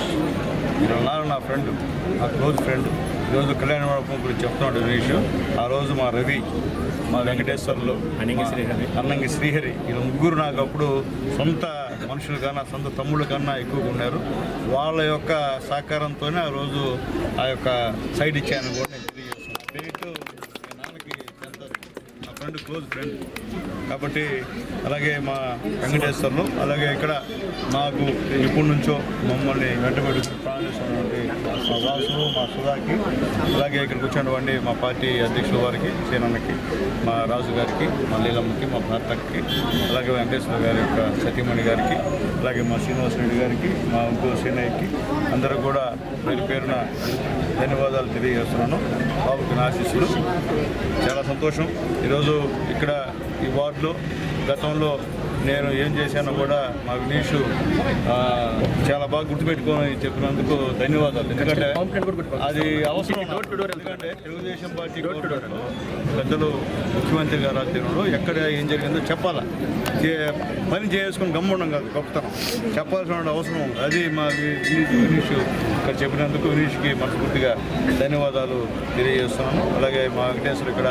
నా ఫ్రెండ్, నా క్లోజ్ ఫ్రెండ్, ఈరోజు కళ్యాణ మండపం గురించి చెప్తున్నాడు వినీష్. ఆ రోజు మా రవి, మా వెంకటేశ్వర్లు, అన్నంగి శ్రీహరి, వీళ్ళ ముగ్గురు నాకు అప్పుడు సొంత మనుషుల కన్నా, సొంత తమ్ముళ్ళ కన్నా ఎక్కువగా ఉన్నారు. వాళ్ళ యొక్క సహకారంతోనే ఆ రోజు ఆ యొక్క సైడ్ ఇచ్చాను కూడా నేను తెలియజేస్తున్నాను. పేరు నాన్నకి నా ఫ్రెండ్, క్లోజ్ ఫ్రెండ్ కాబట్టి. అలాగే మా వెంకటేశ్వర్లు, అలాగే ఇక్కడ మాకు ఇప్పటి నుంచో మమ్మల్ని వెంటబడి ప్రాణిస్తున్నటువంటి మా వాసు, మా సుధాకి, అలాగే ఇక్కడికి వచ్చినటువంటి మా పార్టీ అధ్యక్షుల వారికి, సేనన్నకి, మా రాజు గారికి, మా లీలమ్మకి, మా భర్తకి, అలాగే వెంకటేశ్వర గారి యొక్క సతీమణి గారికి, అలాగే మా శ్రీనివాస రెడ్డి గారికి, మా ఇంకో సీనయ్యకి, అందరూ కూడా పేరు పేరున ధన్యవాదాలు తెలియజేస్తున్నాను. బాబుకి నా ఆశీస్సులు. చాలా సంతోషం. ఈరోజు ఇక్కడ ఈ వార్డులో గతంలో నేను ఏం చేశానో కూడా మా వినీష్ చాలా బాగా గుర్తుపెట్టుకొని చెప్పినందుకు ధన్యవాదాలు. ఎందుకంటే అది అవసరం. ఎందుకంటే తెలుగుదేశం పార్టీ పెద్దలు ముఖ్యమంత్రి గారు ఆధ్వర్యంలో ఎక్కడ ఏం జరిగిందో చెప్పాలా, పని చేసుకుని గమ్ముండం కాదు, గొప్పతనం చెప్పాల్సిన అవసరం ఉంది. అది మా వినీష్ ఇక్కడ చెప్పినందుకు వినీష్కి మనస్ఫూర్తిగా ధన్యవాదాలు తెలియజేస్తున్నాను. అలాగే మా వెంకటేశ్వర ఇక్కడ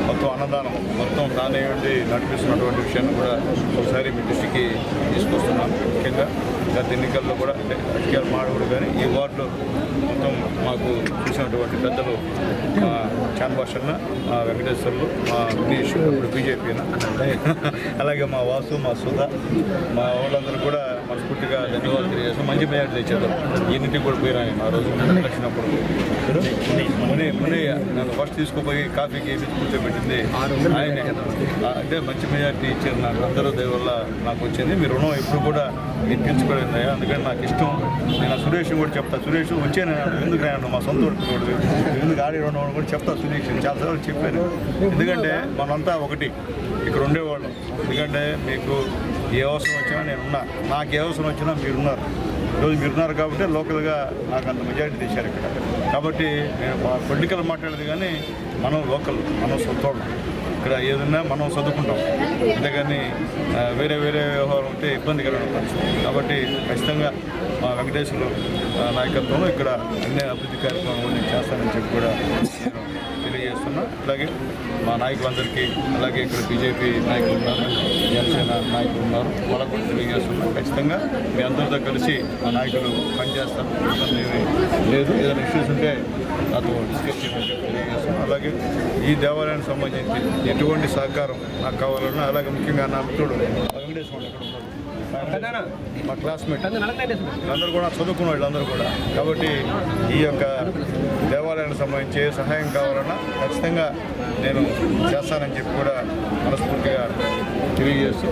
మొత్తం అన్నదానం మొత్తం తానే ఉండి నడిపిస్తున్నటువంటి విషయాన్ని కూడా ఒకసారి మీ దృష్టికి తీసుకొస్తున్నాను. ముఖ్యంగా గత ఎన్నికల్లో కూడా అంటే రాజకీయాలు మాడకూడదు, కానీ ఈ వార్డులో మొత్తం మాకు చూసినటువంటి పెద్దలు చాన్భాషన్న, మా వెంకటేశ్వర్లు, మా వినీష్, ఇప్పుడు బీజేపీ, అలాగే మా వాసు, మా సుధా, మా వాళ్ళందరూ కూడా మనస్ఫూర్తిగా ధన్యవాదాలు తెలియజేస్తాం. మంచి మెజార్టీ తెచ్చేద్దాం. ఎన్నింటికి కూడా పోయినా ఆ రోజు వచ్చినప్పుడు ముని నన్ను ఫస్ట్ తీసుకుపోయి కాఫీకి కూర్చోబెట్టింది ఆయనే. అంటే మంచి మెజార్టీ ఇచ్చారు నాకు. అందరూ దయ వల్ల నాకు వచ్చింది. మీ రుణం ఎప్పుడు కూడా నేను తీర్చుకోలేదు. అందుకని నాకు ఇష్టం. నేను సురేష్ కూడా చెప్తా, సురేష్ వచ్చాను ఎందుకు రాను, మా సొంత ఊరికి ఎందుకు ఆడి ఉండడం కూడా చెప్తా. సురేష్ చాలాసార్లు చెప్పాను. ఎందుకంటే మనంతా ఒకటి ఇక్కడ ఉండేవాళ్ళం. ఎందుకంటే మీకు ఏ అవసరం వచ్చినా నేనున్నా, నాకు ఏ అవసరం వచ్చినా మీరున్నారు. ఈరోజు మీరున్నారు కాబట్టి లోకల్గా నాకు అంత మెజారిటీ తెచ్చారు ఇక్కడ. కాబట్టి నేను పొలిటికల్ మాట్లాడేది, కానీ మనం లోకల్, మనం సొంతోళ్ళం. ఇక్కడ ఏదైనా మనం చదువుకుంటాం, అంతేగాని వేరే వ్యవహారం ఉంటే ఇబ్బందికరమైన పరిస్థితి. కాబట్టి ఖచ్చితంగా మా వెంకటేశ్వర నాయకత్వంలో ఇక్కడ అన్ని అభివృద్ధి కార్యక్రమాలు చేస్తానని చెప్పి కూడా తెలియజేస్తున్నా. అలాగే మా నాయకులందరికీ, అలాగే ఇక్కడ బీజేపీ నాయకులు ఉన్నారు, జనసేన నాయకులు ఉన్నారు, వాళ్ళకు కూడా తెలియజేస్తున్నా. ఖచ్చితంగా మీ అందరితో కలిసి మా నాయకులు పనిచేస్తారు. లేదు ఏదైనా ఇష్యూస్ ఉంటే నాతో డిస్కస్ చేయమని తెలియజేస్తున్నాను. అలాగే ఈ దేవాలయానికి సంబంధించి ఎటువంటి సహకారం నాకు కావాలన్నా, అలాగే ముఖ్యంగా నా మిత్రుడు వెంకటేశ్వర ఇక్కడ ఉన్నారు, మా క్లాస్మేట్ అందరూ కూడా చదువుకున్న వాళ్ళందరూ కూడా. కాబట్టి ఈ యొక్క దేవాలయానికి సంబంధించి సహాయం కావాలన్నా ఖచ్చితంగా నేను చేస్తానని చెప్పి కూడా మనస్ఫూర్తిగా తెలియజేస్తూ,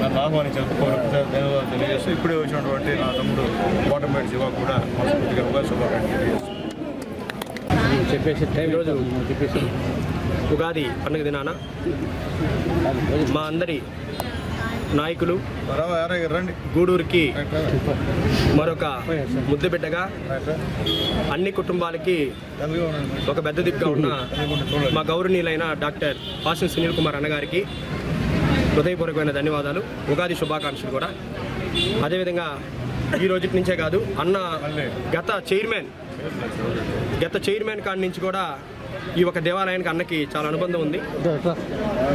నన్ను ఆహ్వానించినందుకు ధన్యవాదాలు తెలియజేస్తూ, ఇప్పుడే వచ్చినటువంటి నా తమ్ముడు కోటంపేట శివ కూడా మనస్ఫూర్తిగా శుభాకాంక్షలు తెలియజేస్తాను. ఈరోజు ఉగాది పండుగ దినాన మా అందరి నాయకులు గూడూరుకి మరొక ముద్దుబిడ్డగా అన్ని కుటుంబాలకి ఒక పెద్ద దిక్కుగా ఉన్న మా గౌరవనీయులైన డాక్టర్ పాసం సునీల్ కుమార్ అన్నగారికి హృదయపూర్వకమైన ధన్యవాదాలు, ఉగాది శుభాకాంక్షలు కూడా. అదేవిధంగా ఈ రోజు నుంచే కాదు, అన్న గత చైర్మన్ కాడి నుంచి కూడా ఈ ఒక దేవాలయానికి అన్నకి చాలా అనుబంధం ఉంది.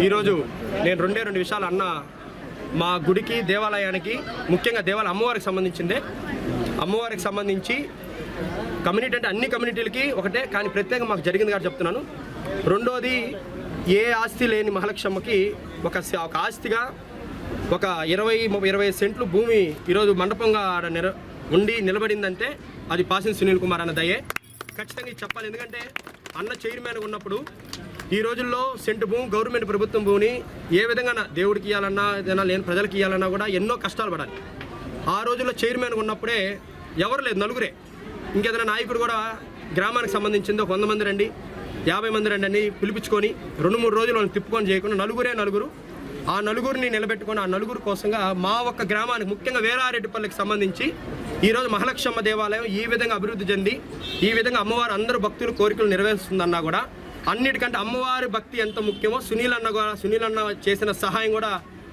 ఈరోజు నేను రెండు విషయాలు అన్న మా గుడికి, దేవాలయానికి, ముఖ్యంగా అమ్మవారికి సంబంధించిందే. అమ్మవారికి సంబంధించి కమ్యూనిటీ అంటే అన్ని కమ్యూనిటీలకి ఒకటే, కానీ ప్రత్యేకంగా మాకు జరిగింది కాబట్టి చెప్తున్నాను. రెండోది, ఏ ఆస్తి లేని మహాలక్ష్మకి ఒక ఆస్తిగా ఒక 20 సెంట్లు భూమి ఈరోజు మండపంగా ఉండి నిలబడిందంటే అది పాసిన్ సునీల్ కుమార్ అన్న దయే. ఖచ్చితంగా ఇది చెప్పాలి. ఎందుకంటే అన్న చైర్మన్ ఉన్నప్పుడు ఈ రోజుల్లో సెంటు భూమి గవర్నమెంట్ ప్రభుత్వం భూమిని ఏ విధంగా దేవుడికి ఇవ్వాలన్నా ఏదైనా లేని ప్రజలకు ఇవ్వాలన్నా కూడా ఎన్నో కష్టాలు పడాలి. ఆ రోజుల్లో చైర్మన్ ఉన్నప్పుడే ఎవరు లేదు, నలుగురే. ఇంకేదైనా నాయకుడు కూడా గ్రామానికి సంబంధించింది 100 మంది రండి 50 మంది రండి అని పిలిపించుకొని 2-3 రోజులు వాళ్ళని తిప్పుకొని చేయకుండా నలుగురు ఆ నలుగురిని నిలబెట్టుకొని ఆ నలుగురు కోసంగా మా ఒక్క గ్రామానికి ముఖ్యంగా వీరారెడ్డిపల్లికి సంబంధించి ఈరోజు మహాలక్ష్మ దేవాలయం ఈ విధంగా అభివృద్ధి చెంది ఈ విధంగా అమ్మవారు అందరూ భక్తులు కోరికలు నెరవేరుస్తుందన్నా కూడా అన్నిటికంటే అమ్మవారి భక్తి ఎంత ముఖ్యమో సునీల్ అన్న చేసిన సహాయం కూడా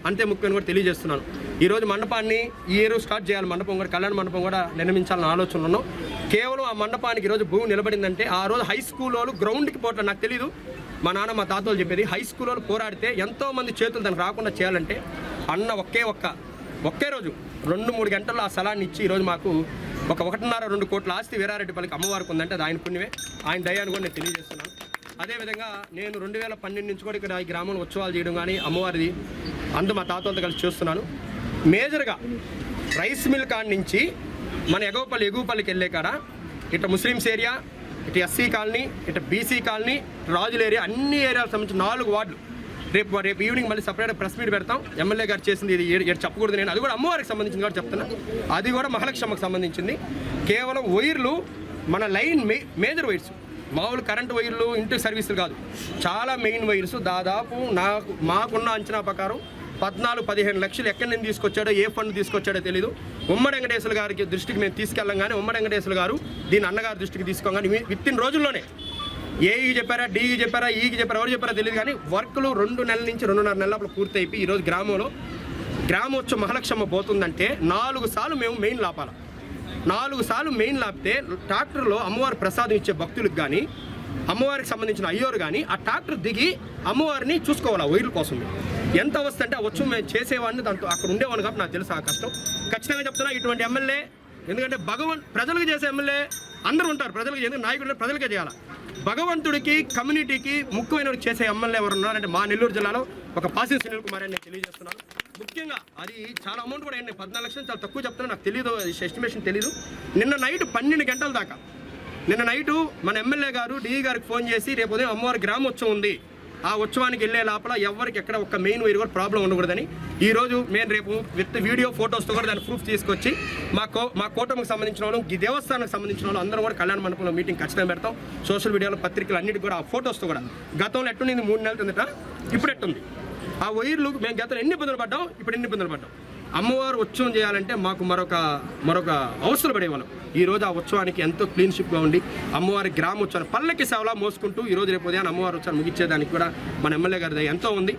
అంతే ముఖ్యమని కూడా తెలియజేస్తున్నాను. ఈరోజు మండపాన్ని ఈ ఇయర్ స్టార్ట్ చేయాలి. మండపం కూడా కళ్యాణ మండపం కూడా నిర్మించాలని ఆలోచనలో కేవలం ఆ మండపానికి ఈరోజు భూమి నిలబడిందంటే ఆ రోజు హై స్కూల్ వాళ్ళు గ్రౌండ్కి పోవట్లేదు. నాకు తెలీదు, మా నాన్న మా తాతలు చెప్పేది హై స్కూల్ వాళ్ళు పోరాడితే ఎంతోమంది చేతులు దానికి రాకుండా చేయాలంటే అన్న ఒకే రోజు 2-3 గంటల్లో ఆ స్థలాన్ని ఇచ్చి ఈరోజు మాకు 1.5-2 కోట్ల ఆస్తి వీరారెడ్డిపల్లికి అమ్మవారికి ఉందంటే అది ఆయన పుణ్యమే, ఆయన దయాన్ని కూడా నేను తెలియజేస్తున్నాను. అదేవిధంగా నేను 2012 నుంచి కూడా ఇక్కడ ఈ గ్రామంలో ఉత్సవాలు చేయడం కానీ అమ్మవారిది అందరూ మా తాతలతో కలిసి చేస్తున్నాను. మేజర్గా రైస్ మిల్ కాడ నుంచి మన ఎగువపల్లికి వెళ్ళే కాడ ఇటు ముస్లిమ్స్ ఏరియా, ఇటు ఎస్సీ కాలనీ, ఇటు బీసీ కాలనీ, రాజుల ఏరియా అన్ని ఏరియాలకు సంబంధించి 4 వార్డులు రేపు ఈవినింగ్ మళ్ళీ సపరేట్ ప్రెస్ మీట్ పెడతాం. ఎమ్మెల్యే గారు చేసింది ఇది చెప్పకూడదు నేను, అది కూడా అమ్మవారికి సంబంధించింది కూడా చెప్తున్నా. అది కూడా మహాలక్ష్మకు సంబంధించింది. కేవలం వైర్లు మన లైన్ మేజర్ వైర్స్, మామూలు కరెంటు వైర్లు ఇంటి సర్వీసులు కాదు, చాలా మెయిన్ వైర్స్. దాదాపు మాకున్న అంచనా ప్రకారం 14-15 లక్షలు ఎక్కడి నుంచి తీసుకొచ్చాడో ఏ ఫండ్ తీసుకొచ్చాడో తెలీదు. ఉమ్మడి వెంకటేశ్వర గారికి దృష్టికి మేము తీసుకెళ్ళాం కానీ ఉమ్మడి వెంకటేశ్వర గారు దీని అన్నగారి దృష్టికి తీసుకోగానే విత్ ఇన్ రోజుల్లోనే ఏఈకి చెప్పారా, డీఈకి చెప్పారా, ఈకి చెప్పారా, ఎవరు చెప్పారా తెలియదు కానీ వర్కులు 2 నెలల నుంచి 2.5 నెలల లోపల పూర్తి అయిపోయి ఈరోజు గ్రామంలో గ్రామోత్సవం మహాలక్ష్మ పోతుందంటే 4 సార్లు మేము మెయిన్ లాపాలి. 4 సార్లు మెయిన్ లాపితే ట్రాక్టర్లో అమ్మవారి ప్రసాదం ఇచ్చే భక్తులకు కానీ అమ్మవారికి సంబంధించిన అయ్యోరు కానీ ఆ ట్రాక్టర్ దిగి అమ్మవారిని చూసుకోవాలి. ఆ వైర్ల కోసం ఎంత అవస్థ అంటే ఆ వచ్చు మేము చేసేవాడిని దాంట్లో అక్కడ ఉండేవాడిని కాబట్టి నాకు తెలుసు ఆ కష్టం. ఖచ్చితంగా చెప్తున్నా ఇటువంటి ఎమ్మెల్యే, ఎందుకంటే ప్రజలకు చేసే ఎమ్మెల్యే అందరూ ఉంటారు, ప్రజలకు ఎందుకు నాయకుడు ప్రజలకే చేయాలి. భగవంతుడికి కమ్యూనిటీకి ముఖ్యమైన చేసే ఎమ్మెల్యే ఎవరు ఉన్నారంటే మా నెల్లూరు జిల్లాలో ఒక పాసిన్ సునీల్ కుమార్ అని నేను తెలియజేస్తున్నాను. ముఖ్యంగా అది చాలా అమౌంట్ కూడా అయింది, 14 లక్షలు చాలా తక్కువ చెప్తున్నా, నాకు తెలియదు, ఎస్టిమేషన్ తెలీదు. నిన్న నైట్ 12 గంటల దాకా నిన్న నైటు మన ఎమ్మెల్యే గారు డిఈ గారికి ఫోన్ చేసి రేపు ఉదయం అమ్మవారి గ్రామోత్సవం ఉంది, ఆ ఉత్సవానికి వెళ్ళే లోపల ఎవరికి ఎక్కడ ఒక్క మెయిన్ వైర్ కూడా ప్రాబ్లం ఉండకూడదని ఈరోజు మేము రేపు విత్ వీడియో ఫొటోస్తో కూడా దాని ప్రూఫ్ తీసుకొచ్చి మా కూటమికి సంబంధించిన వాళ్ళు, ఈ దేవస్థానానికి సంబంధించిన వాళ్ళు అందరూ కూడా కళ్యాణ మండపంలో మీటింగ్ ఖచ్చితంగా పెడతాం. సోషల్ మీడియాలో పత్రికలు అన్నిటికీ కూడా ఆ ఫొటోస్తో కూడా గతంలో ఎట్టుండింది 3 నెలల కిందట ఇప్పుడు ఎట్టుంది ఆ వైర్లు, మేము గతంలో ఎన్ని ఇబ్బందులు పడ్డాం, ఇప్పుడు ఎన్ని ఇబ్బందులు పడ్డాం. అమ్మవారు ఉత్సవం చేయాలంటే మాకు మరొక అవసరం పడేవాళ్ళం. ఈరోజు ఆ ఉత్సవానికి ఎంతో క్లీన్షిప్గా ఉండి అమ్మవారి గ్రామోత్సవాన్ని పల్లకి సేవలా మోసుకుంటూ ఈరోజు రేపు ఉదయం అమ్మవారి ఉత్సవాన్ని ముగించేదానికి కూడా మన ఎమ్మెల్యే గారి ఎంతో ఉంది.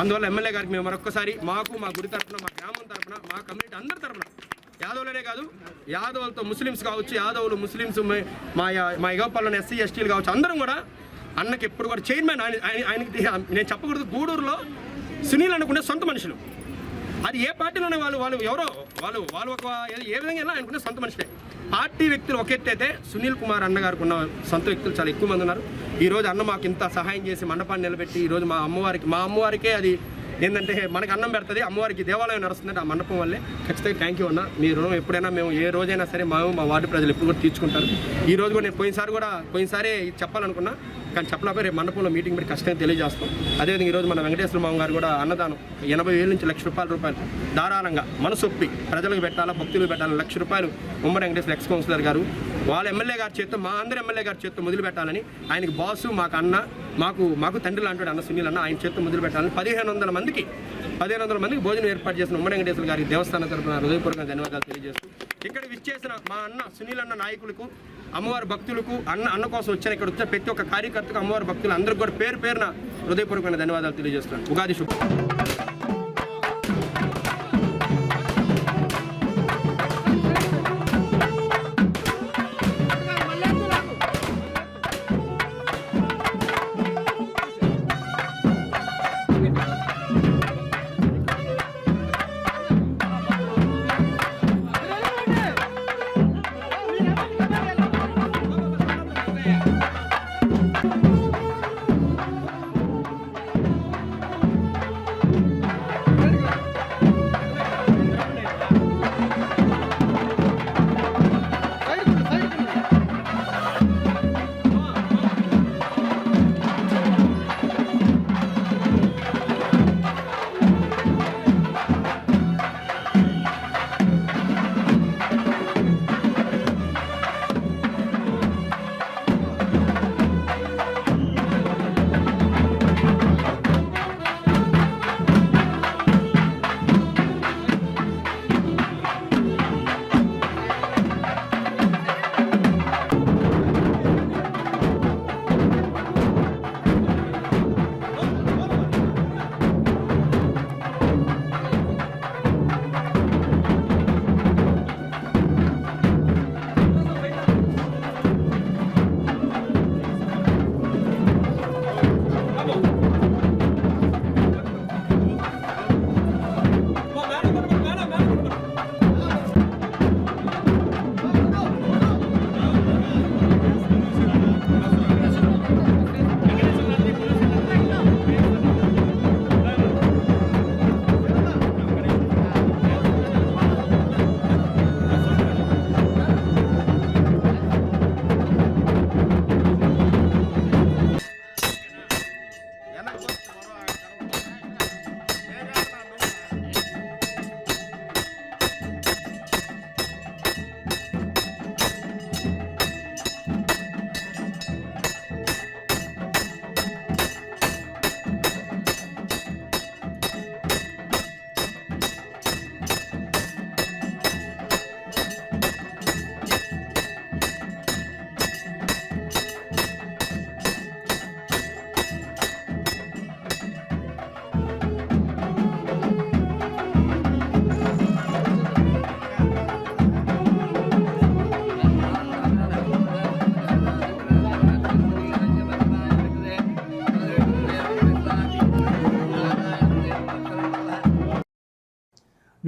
అందువల్ల ఎమ్మెల్యే గారికి మేము మరొకసారి మాకు, మా గుడి తరఫున, మా గ్రామం తరఫున, మా కమ్యూనిటీ అందరి తరఫున, యాదవులనే కాదు యాదవులతో ముస్లిమ్స్ కావచ్చు, యాదవులు ముస్లిమ్స్ మా ఎగవపల్లిలోని ఎస్సీ ఎస్టీలు కావచ్చు, అందరం కూడా అన్నకి ఎప్పుడు కూడా చైర్మన్ ఆయనకి నేను చెప్పకూడదు. గూడూరులో సునీల్ అనుకునే సొంత మనుషులు, అది ఏ పార్టీలోనే వాళ్ళు ఎవరో వాళ్ళు ఒక ఏ విధంగా వెళ్ళినా అనుకునే సొంత మనుషులే. పార్టీ వ్యక్తులు ఒక ఎత్తు అయితే సునీల్ కుమార్ అన్న గారికి ఉన్న సొంత వ్యక్తులు చాలా ఎక్కువ మంది ఉన్నారు. ఈరోజు అన్న మాకు ఇంత సహాయం చేసి మండపాన్ని నిలబెట్టి ఈరోజు మా అమ్మవారికే అది ఏంటంటే మనకు అన్నం పెడుతుంది, అమ్మవారికి దేవాలయం నడుస్తుందంటే ఆ మండపం వల్లే. ఖచ్చితంగా థ్యాంక్ యూ అన్న. మీ రుణం ఎప్పుడైనా మేము ఏ రోజైనా సరే మా వార్డు ప్రజలు ఎప్పుడు కూడా తీర్చుకుంటారు. ఈ రోజు కూడా నేను పోయినసారి చెప్పాలనుకున్నా కానీ చెప్పలేకపోయి రేపు మండపంలో మీటింగ్ పెట్టి ఖచ్చితంగా తెలియజేస్తాం. అదేవిధంగా ఈరోజు మన వెంకటేశ్వర మామ గారు కూడా అన్నదానం 80,000 నుంచి ₹1,00,000 ధారాళంగా మనసొప్పి ప్రజలకు పెట్టాలా, భక్తులకు పెట్టాలా, ₹1,00,000 ఉమ్మడి వెంకటేశ్వర ఎక్స్ కౌన్సిలర్ గారు వాళ్ళ ఎమ్మెల్యే గారి చేత్తో, మా అందరి ఎమ్మెల్యే గారి చేత్తో మొదలు పెట్టాలని, ఆయనకి బాసు, మాకు అన్న, మాకు తండ్రి లాంటి అన్న సునీల్ అన్న, ఆయన చేత్తో మొదలు పెట్టాలని 1,500 మందికి భోజనం ఏర్పాటు చేసిన ఉమ్మడి వెంకటేశ్వర గారికి దేవస్థానం తరఫున హృదయపూర్వకంగా ధన్యవాదాలు తెలియజేస్తూ ఇక్కడ విచ్చేసిన మా అన్న సునీల్ అన్న నాయకులకు, అమ్మవారి భక్తులకు, అన్న కోసం ఇక్కడ వచ్చిన ప్రతి ఒక్క కార్యకర్తకు, అమ్మవారి భక్తులు అందరికీ కూడా పేరున హృదయపూర్వకమైన ధన్యవాదాలు తెలియజేస్తున్నాను. ఉగాది శుభ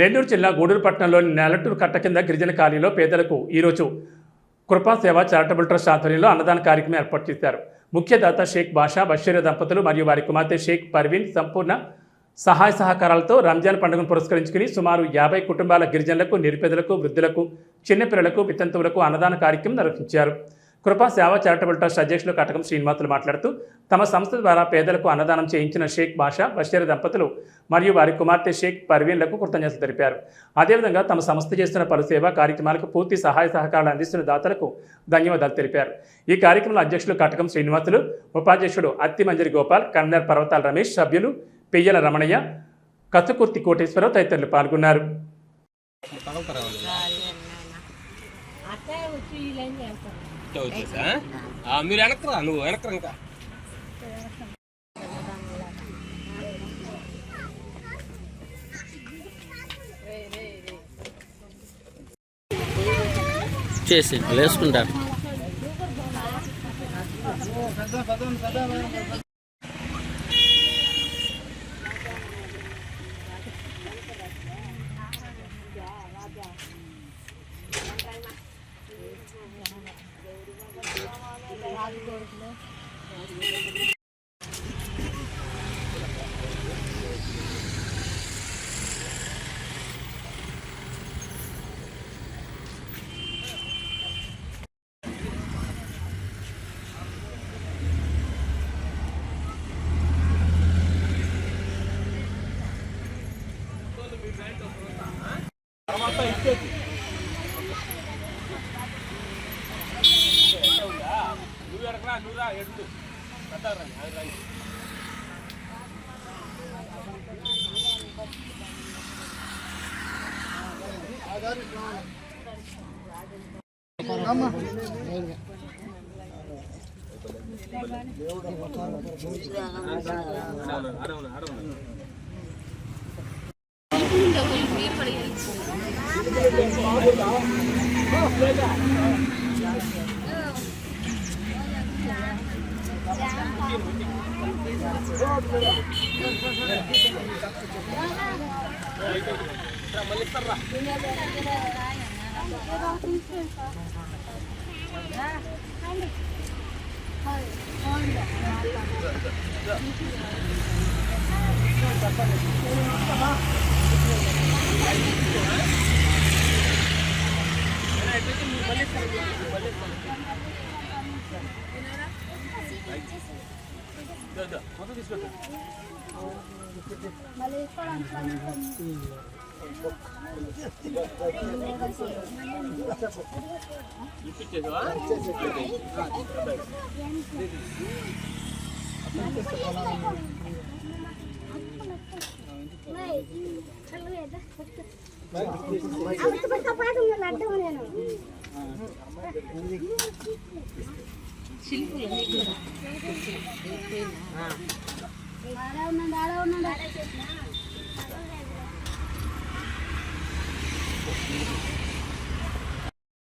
నెల్లూరు జిల్లా గూడూరు పట్టణంలోని నెలటూరు కట్ట కింద గిరిజన కాలనీలో పేదలకు ఈరోజు కృపా సేవ చారిటబుల్ ట్రస్ట్ ఆధ్వర్యంలో అన్నదాన కార్యక్రమం ఏర్పాటు చేశారు. ముఖ్యదాత షేక్ బాషా బషీర్ దంపతులు మరియు వారి కుమార్తె షేక్ పర్వీన్ సంపూర్ణ సహాయ సహకారాలతో రంజాన్ పండుగను పురస్కరించుకుని సుమారు 50 కుటుంబాల గిరిజనులకు, నిరుపేదలకు, వృద్ధులకు, చిన్నపిల్లలకు, వితంతువులకు అన్నదాన కార్యక్రమం నిర్వహించారు. కృపా సేవ చారిటబుల్ ట్రస్ట్ అధ్యక్షులు కటకం శ్రీనివాసులు మాట్లాడుతూ తమ సంస్థ ద్వారా పేదలకు అన్నదానం చేయించిన షేక్ బాషా బషీర్ దంపతులు మరియు వారి కుమార్తె షేక్ పర్వీన్లకు కృతజ్ఞతలు తెలిపారు. అదేవిధంగా తమ సంస్థ చేస్తున్న పలు సేవా కార్యక్రమాలకు పూర్తి సహాయ సహకారాలు అందిస్తున్న దాతలకు ధన్యవాదాలు తెలిపారు. ఈ కార్యక్రమంలో అధ్యక్షులు కటకం శ్రీనివాసులు, ఉపాధ్యక్షుడు అత్తిమంజరి గోపాల్, కన్వీనర్ పర్వతాల రమేష్, సభ్యులు పెయ్యల రమణయ్య, కత్తుకుర్తి కోటేశ్వరరావు తదితరులు పాల్గొన్నారు. మీరు వెనకరా, నువ్వు వెనకరా ఇంకా చేసి వేసుకుంటారు.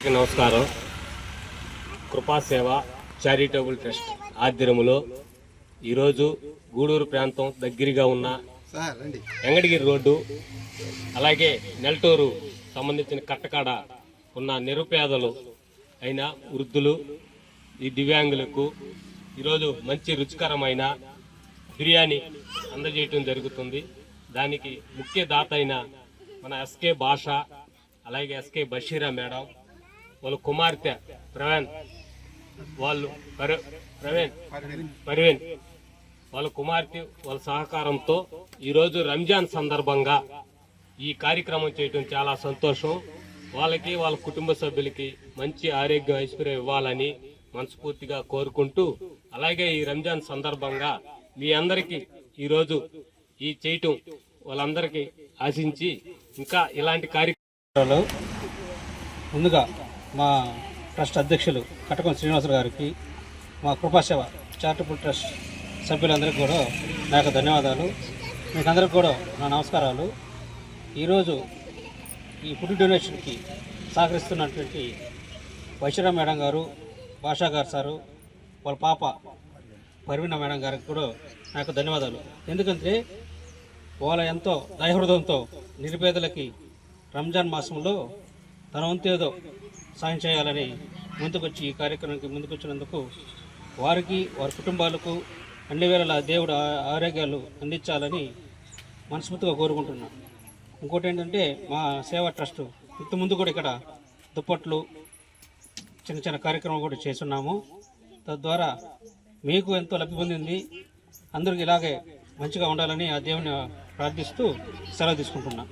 నమస్కారం. కృపా సేవ చారిటబుల్ ట్రస్ట్ ఆధ్వర్యంలో ఈరోజు గూడూరు ప్రాంతం దగ్గరగా ఉన్న వెంకటగిరి రోడ్డు, అలాగే నెల్టూరు సంబంధించిన కట్టకాడ ఉన్న నిరుపేదలు అయిన వృద్ధులు, ఈ దివ్యాంగులకు ఈరోజు మంచి రుచికరమైన బిర్యానీ అందజేయటం జరుగుతుంది. దానికి ముఖ్య దాత అయిన మన ఎస్కే బాషా, అలాగే ఎస్కే బషీరా మేడం, వాళ్ళ కుమార్తె పర్వీన్ వాళ్ళ కుమార్తె వాళ్ళ సహకారంతో ఈరోజు రంజాన్ సందర్భంగా ఈ కార్యక్రమం చేయటం చాలా సంతోషం. వాళ్ళకి వాళ్ళ కుటుంబ సభ్యులకి మంచి ఆరోగ్యం, ఐశ్వర్యం ఇవ్వాలని మనస్ఫూర్తిగా కోరుకుంటూ, అలాగే ఈ రంజాన్ సందర్భంగా మీ అందరికీ ఈరోజు ఈ చేయటం వాళ్ళందరికీ ఆశించి ఇంకా ఇలాంటి కార్యక్రమాలు ముందుగా మా ట్రస్ట్ అధ్యక్షులు కటకం శ్రీనివాసరావు గారికి, మా కృపాసేవ చారిటబుల్ ట్రస్ట్ సభ్యులందరికీ కూడా నా యొక్క ధన్యవాదాలు. మీకు అందరికీ కూడా నా నమస్కారాలు. ఈరోజు ఈ ఫుడ్ డొనేషన్కి సహకరిస్తున్నటువంటి బషీరా మేడం గారు, బాషా గారు సారు, వాళ్ళ పాప పర్వీన మేడం గారికి కూడా నాకు ధన్యవాదాలు. ఎందుకంటే వాళ్ళ ఎంతో దయహృదయంతో నిరుపేదలకి రంజాన్ మాసంలో తన వంతు ఏదో సాయం చేయాలని ముందుకొచ్చి ఈ కార్యక్రమానికి ముందుకొచ్చినందుకు వారికి వారి కుటుంబాలకు అన్ని వేళలా దేవుడు ఆరోగ్యాలు అందించాలని మనస్ఫూర్తిగా కోరుకుంటున్నాను. ఇంకోటి ఏంటంటే మా సేవా ట్రస్ట్ ఇంతకుముందు కూడా ఇక్కడ దుప్పట్లు చిన్న చిన్న కార్యక్రమాలు కూడా చేస్తున్నాము. తద్వారా మీకు ఎంతో లబ్ధి పొందింది. అందరికీ ఇలాగే మంచిగా ఉండాలని ఆ దేవుని ప్రార్థిస్తూ సెలవు తీసుకుంటున్నా.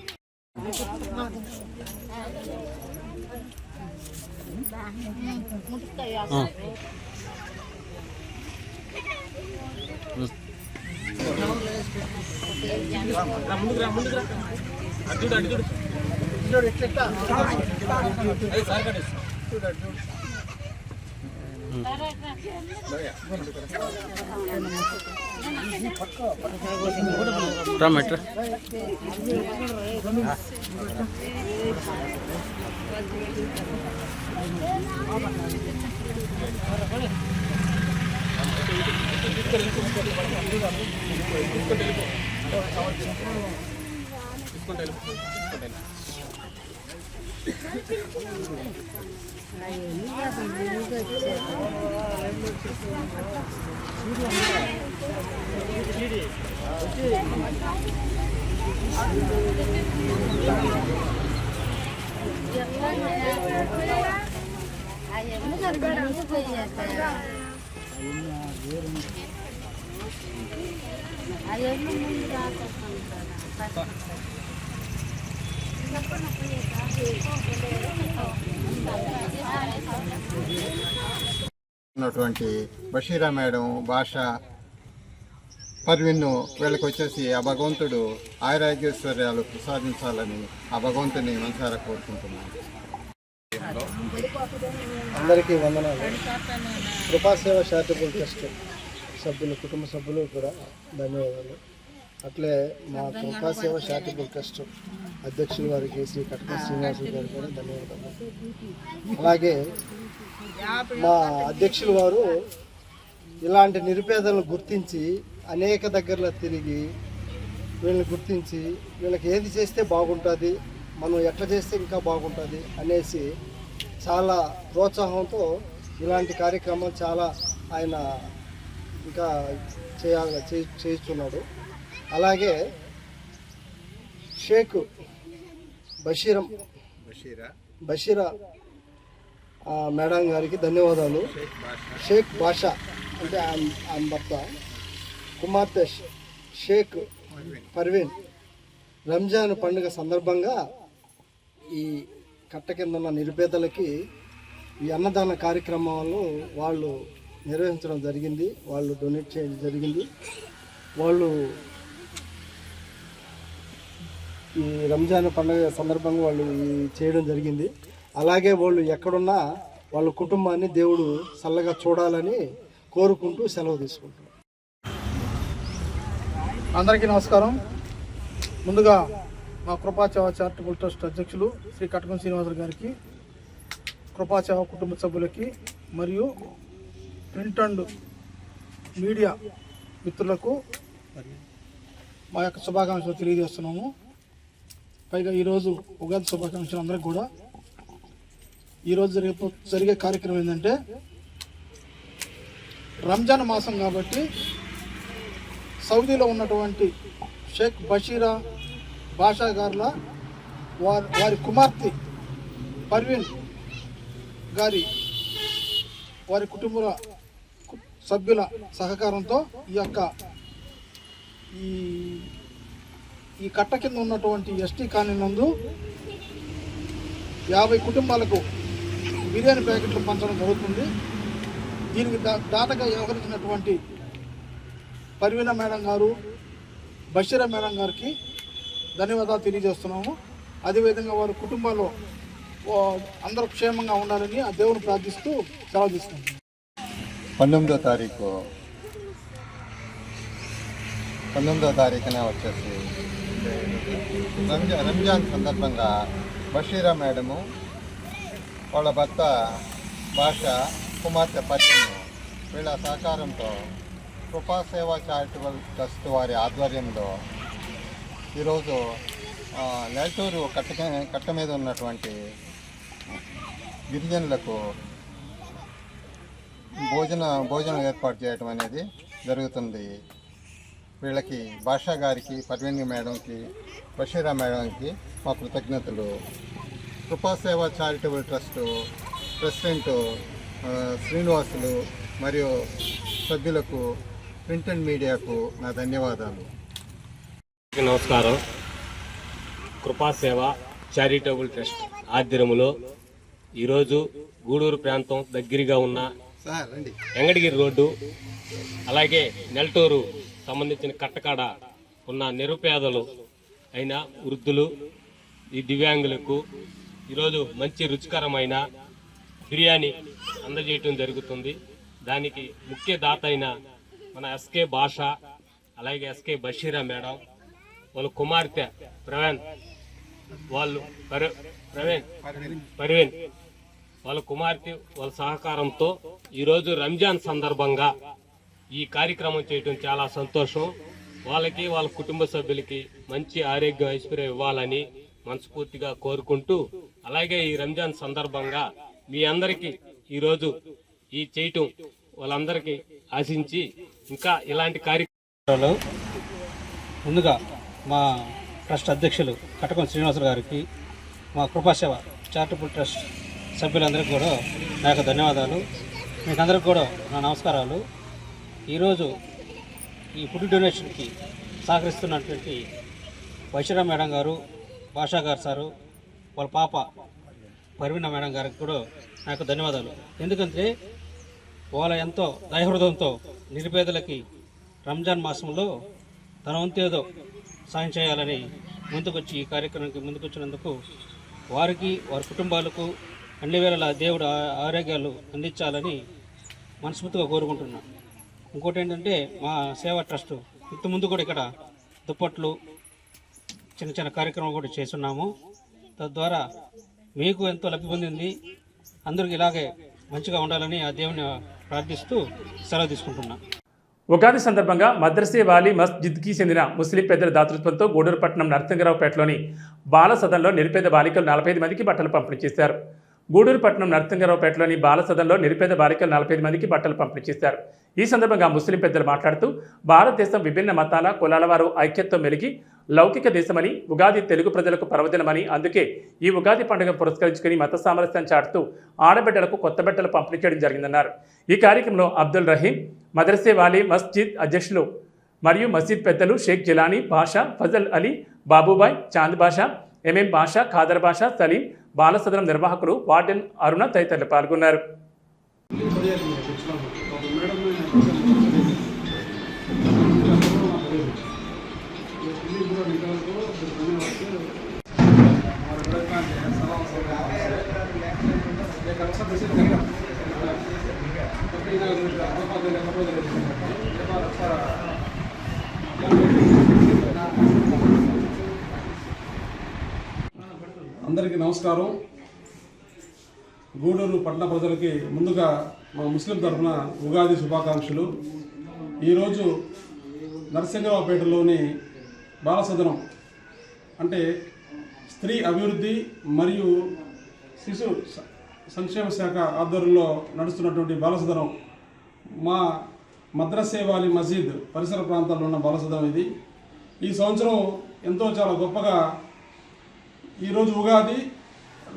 రామట్రా ఉన్నటువంటి బషీరా మేడం భాష పర్వీన్ వీళ్ళకి వచ్చేసి ఆ భగవంతుడు ఆయురాగ్యశ్వర్యాలు ప్రసాదించాలని ఆ భగవంతుని మనసారా కోరుకుంటున్నాను. అందరికీ వందనాలు. కృపాసేవ చారిటబుల్ ట్రస్ట్ సభ్యులు, కుటుంబ సభ్యులు కూడా ధన్యవాదాలు. అట్లే మా కృపాసేవ చారిటబుల్ ట్రస్ట్ అధ్యక్షుల వారికి శ్రీ కటక శ్రీనివాసులు గారికి కూడా ధన్యవాదాలు. అలాగే మా అధ్యక్షుల వారు ఇలాంటి నిరుపేదలను గుర్తించి అనేక దగ్గరలో తిరిగి వీళ్ళని గుర్తించి వీళ్ళకి ఏది చేస్తే బాగుంటుంది, మనం ఎట్లా చేస్తే ఇంకా బాగుంటుంది అనేసి చాలా ప్రోత్సాహంతో ఇలాంటి కార్యక్రమాలు చాలా ఆయన ఇంకా చేస్తున్నాడు. అలాగే షేక్ బషీరా మేడం గారికి ధన్యవాదాలు. షేక్ బాషా అంటే ఆమె భర్త కుమార్తె షేక్ పర్వీన్ రంజాన్ పండుగ సందర్భంగా ఈ కట్ట కింద ఉన్న నిరుపేదలకి ఈ అన్నదాన కార్యక్రమాలు వాళ్ళు నిర్వహించడం జరిగింది. వాళ్ళు డొనేట్ చేయడం జరిగింది. వాళ్ళు ఈ రంజాన్ పండుగ సందర్భంగా వాళ్ళు చేయడం జరిగింది. అలాగే వాళ్ళు ఎక్కడున్నా వాళ్ళ కుటుంబాన్ని దేవుడు చల్లగా చూడాలని కోరుకుంటూ సెలవు తీసుకుంటున్నారు. అందరికీ నమస్కారం. ముందుగా మా కృపాచేవ చారిటబుల్ ట్రస్ట్ అధ్యక్షులు శ్రీ కటకం శ్రీనివాసులు గారికి, కృపాచేవ కుటుంబ సభ్యులకి మరియు ప్రింట్ అండ్ మీడియా మిత్రులకు మా యొక్క శుభాకాంక్షలు తెలియజేస్తున్నాము. పైగా ఈరోజు ఉగాది శుభాకాంక్షలు అందరికి కూడా. ఈరోజు జరిగే కార్యక్రమం ఏంటంటే రంజాన్ మాసం కాబట్టి సౌదీలో ఉన్నటువంటి షేక్ బషీరా బాషా గారుల వారి కుమార్తె పర్వీన్ గారి వారి కుటుంబ సభ్యుల సహకారంతో ఈ కట్ట కింద ఉన్నటువంటి ఎస్టీ కాలనీ నందు 50 కుటుంబాలకు బిర్యానీ ప్యాకెట్లు పంచడం జరుగుతుంది. దీనికి దాతగా వ్యవహరించినటువంటి పర్వీనా మేడం గారు, బషీరా మేడం గారికి ధన్యవాదాలు తెలియజేస్తున్నాము. అదేవిధంగా వారి కుటుంబాల్లో అందరూ క్షేమంగా ఉండాలని ఆ దేవుని ప్రార్థిస్తూ సెలవు తీసుకున్నాం. 19వ తారీఖున వచ్చేసి రంజాన్ సందర్భంగా బషీరా మేడము వాళ్ళ భర్త భాష కుమార్తె పర్వీన్ వీళ్ళ సహకారంతో కృపాసేవ చారిటబుల్ ట్రస్ట్ వారి ఆధ్వర్యంలో ఈరోజు నెల్టూరు కట్ట మీద ఉన్నటువంటి గిరిజనులకు భోజనం ఏర్పాటు చేయడం అనేది జరుగుతుంది. వీళ్ళకి భాషా గారికి, పర్వీన్ మేడంకి, బషీరా మేడంకి మా కృతజ్ఞతలు. కృపాసేవ చారిటబుల్ ట్రస్ట్ ప్రెసిడెంట్ శ్రీనివాసులు మరియు సభ్యులకు, ప్రింట్ అండ్ మీడియాకు నా ధన్యవాదాలు. నమస్కారం. కృపాసేవ చారిటబుల్ ట్రస్ట్ ఆధ్వర్యంలో ఈరోజు గూడూరు ప్రాంతం దగ్గరగా ఉన్న వెంకటగిరి రోడ్డు, అలాగే నెల్టూరు సంబంధించిన కట్టకాడ ఉన్న నిరుపేదలు అయిన వృద్ధులు, ఈ దివ్యాంగులకు ఈరోజు మంచి రుచికరమైన బిర్యానీ అందజేయటం జరుగుతుంది. దానికి ముఖ్య దాత అయిన మన ఎస్కే భాష, అలాగే ఎస్కే బషీరా మేడం, వాళ్ళ కుమార్తె పర్వీన్ వాళ్ళ కుమార్తె వాళ్ళ సహకారంతో ఈరోజు రంజాన్ సందర్భంగా ఈ కార్యక్రమం చేయటం చాలా సంతోషం. వాళ్ళకి, వాళ్ళ కుటుంబ సభ్యులకి మంచి ఆరోగ్యం, ఐశ్వర్యం ఇవ్వాలని మనస్ఫూర్తిగా కోరుకుంటూ, అలాగే ఈ రంజాన్ సందర్భంగా మీ అందరికీ ఈరోజు ఈ చేయటం వాళ్ళందరికీ ఆశించి ఇంకా ఇలాంటి కార్యక్రమాలు ముందుగా మా ట్రస్ట్ అధ్యక్షులు కటకం శ్రీనివాసరావు గారికి, మా కృపాసేవ చారిటబుల్ ట్రస్ట్ సభ్యులందరికీ కూడా నా యొక్క ధన్యవాదాలు. మీకు అందరికీ కూడా నా నమస్కారాలు. ఈరోజు ఈ ఫుడ్ డొనేషన్కి సహకరిస్తున్నటువంటి బషీరా మేడం గారు, భాషా గారు సారు, వాళ్ళ పాప పర్వీన్ మేడం గారికి కూడా నా యొక్క ధన్యవాదాలు. ఎందుకంటే వాళ్ళ ఎంతో దయహృదయంతో నిరుపేదలకి రంజాన్ మాసంలో తన వంతు ఏదో సాయం చేయాలని ముందుకొచ్చి ఈ కార్యక్రమానికి ముందుకొచ్చినందుకు వారికి, వారి కుటుంబాలకు అన్ని వేళలా దేవుడు ఆరోగ్యాలు అందించాలని మనస్ఫూర్తిగా కోరుకుంటున్నాను. ఇంకోటి ఏంటంటే మా సేవా ట్రస్ట్ ఇంతకుముందు కూడా ఇక్కడ దుప్పట్లు, చిన్న చిన్న కార్యక్రమాలు కూడా చేస్తున్నాము. తద్వారా మీకు ఎంతో లబ్ధి పొందింది. అందరికీ ఇలాగే మంచిగా ఉండాలని ఆ దేవుని ప్రార్థిస్తూ సెలవు తీసుకుంటున్నాను. ఉగాది సందర్భంగా మద్రసే వాలీ మస్జిద్కి చెందిన ముస్లిం పెద్దల దాతృత్వంతో గూడూరు పట్టణం నరసింగరావుపేటలోని బాల సదన్లో నిరుపేద బాలికలు 45 మందికి బట్టలు పంపిణీ చేశారు. గూడూరు పట్టణం నరసింగరావుపేటలోని బాల సదన్లో నిరుపేద బాలికలు 45 మందికి బట్టలు పంపిణీ చేశారు. ఈ సందర్భంగా ముస్లిం పెద్దలు మాట్లాడుతూ, భారతదేశం విభిన్న మతాల, కులాల వారు ఐక్యతతో మెలిగి లౌకిక దేశమని, ఉగాది తెలుగు ప్రజలకు పర్వదినమని, అందుకే ఈ ఉగాది పండుగ పురస్కరించుకుని మత సామరస్యాన్ని చాటుతూ ఆడబిడ్డలకు కొత్త బట్టలు పంపిణీ చేయడం జరిగిందన్నారు. ఈ కార్యక్రమంలో అబ్దుల్ రహీం, మదర్సే వాలీ మస్జిద్ అధ్యక్షులు మరియు మసీద్ పెద్దలు షేక్ జిలానీ, బాషా, ఫజల్ అలీ, బాబుబాయ్, చాంద్ బాషా, ఎంఎం బాషా, ఖాదర్ బాషా, సలీం, బాలసదనం నిర్వాహకులు వార్డెన్ అరుణ తదితరులు పాల్గొన్నారు. అందరికీ నమస్కారం. గూడూరు పట్టణ ప్రజలకి ముందుగా మా ముస్లిం తరఫున ఉగాది శుభాకాంక్షలు. ఈరోజు నరసింగరావుపేటలోని బాలసదనం అంటే స్త్రీ అభివృద్ధి మరియు శిశు సంక్షేమ శాఖ ఆధ్వర్యంలో నడుస్తున్నటువంటి బాలసదనం మా మద్రసే వాలీ మసీద్ పరిసర ప్రాంతాల్లో ఉన్న బాలసదనం ఇది. ఈ సంవత్సరం ఎంతో చాలా గొప్పగా ఈరోజు ఉగాది,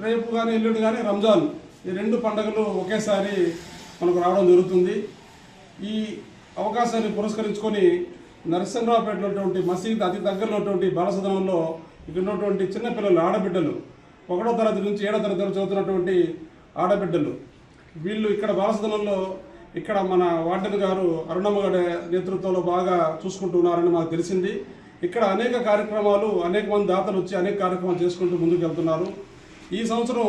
రేపు కానీ ఎల్లుండి కానీ రంజాన్, ఈ రెండు పండుగలు ఒకేసారి మనకు రావడం జరుగుతుంది. ఈ అవకాశాన్ని పురస్కరించుకొని నరసింహరావుపేటలో ఉన్నటువంటి మసీద్ అతి దగ్గరలో ఉన్నటువంటి బాలసదనంలో ఇక్కడ ఉన్నటువంటి చిన్నపిల్లలు, ఆడబిడ్డలు, 1వ తరగతి నుంచి 7వ తరగతి వరకు చదువుతున్నటువంటి ఆడబిడ్డలు, వీళ్ళు ఇక్కడ బాలసదనంలో ఇక్కడ మన వార్డెన్ గారు అరుణమ్మ గారి నేతృత్వంలో బాగా చూసుకుంటున్నారని మాకు తెలిసింది. ఇక్కడ అనేక కార్యక్రమాలు, అనేక మంది దాతలు వచ్చి అనేక కార్యక్రమాలు చేసుకుంటూ ముందుకు వెళ్తున్నారు. ఈ సంవత్సరం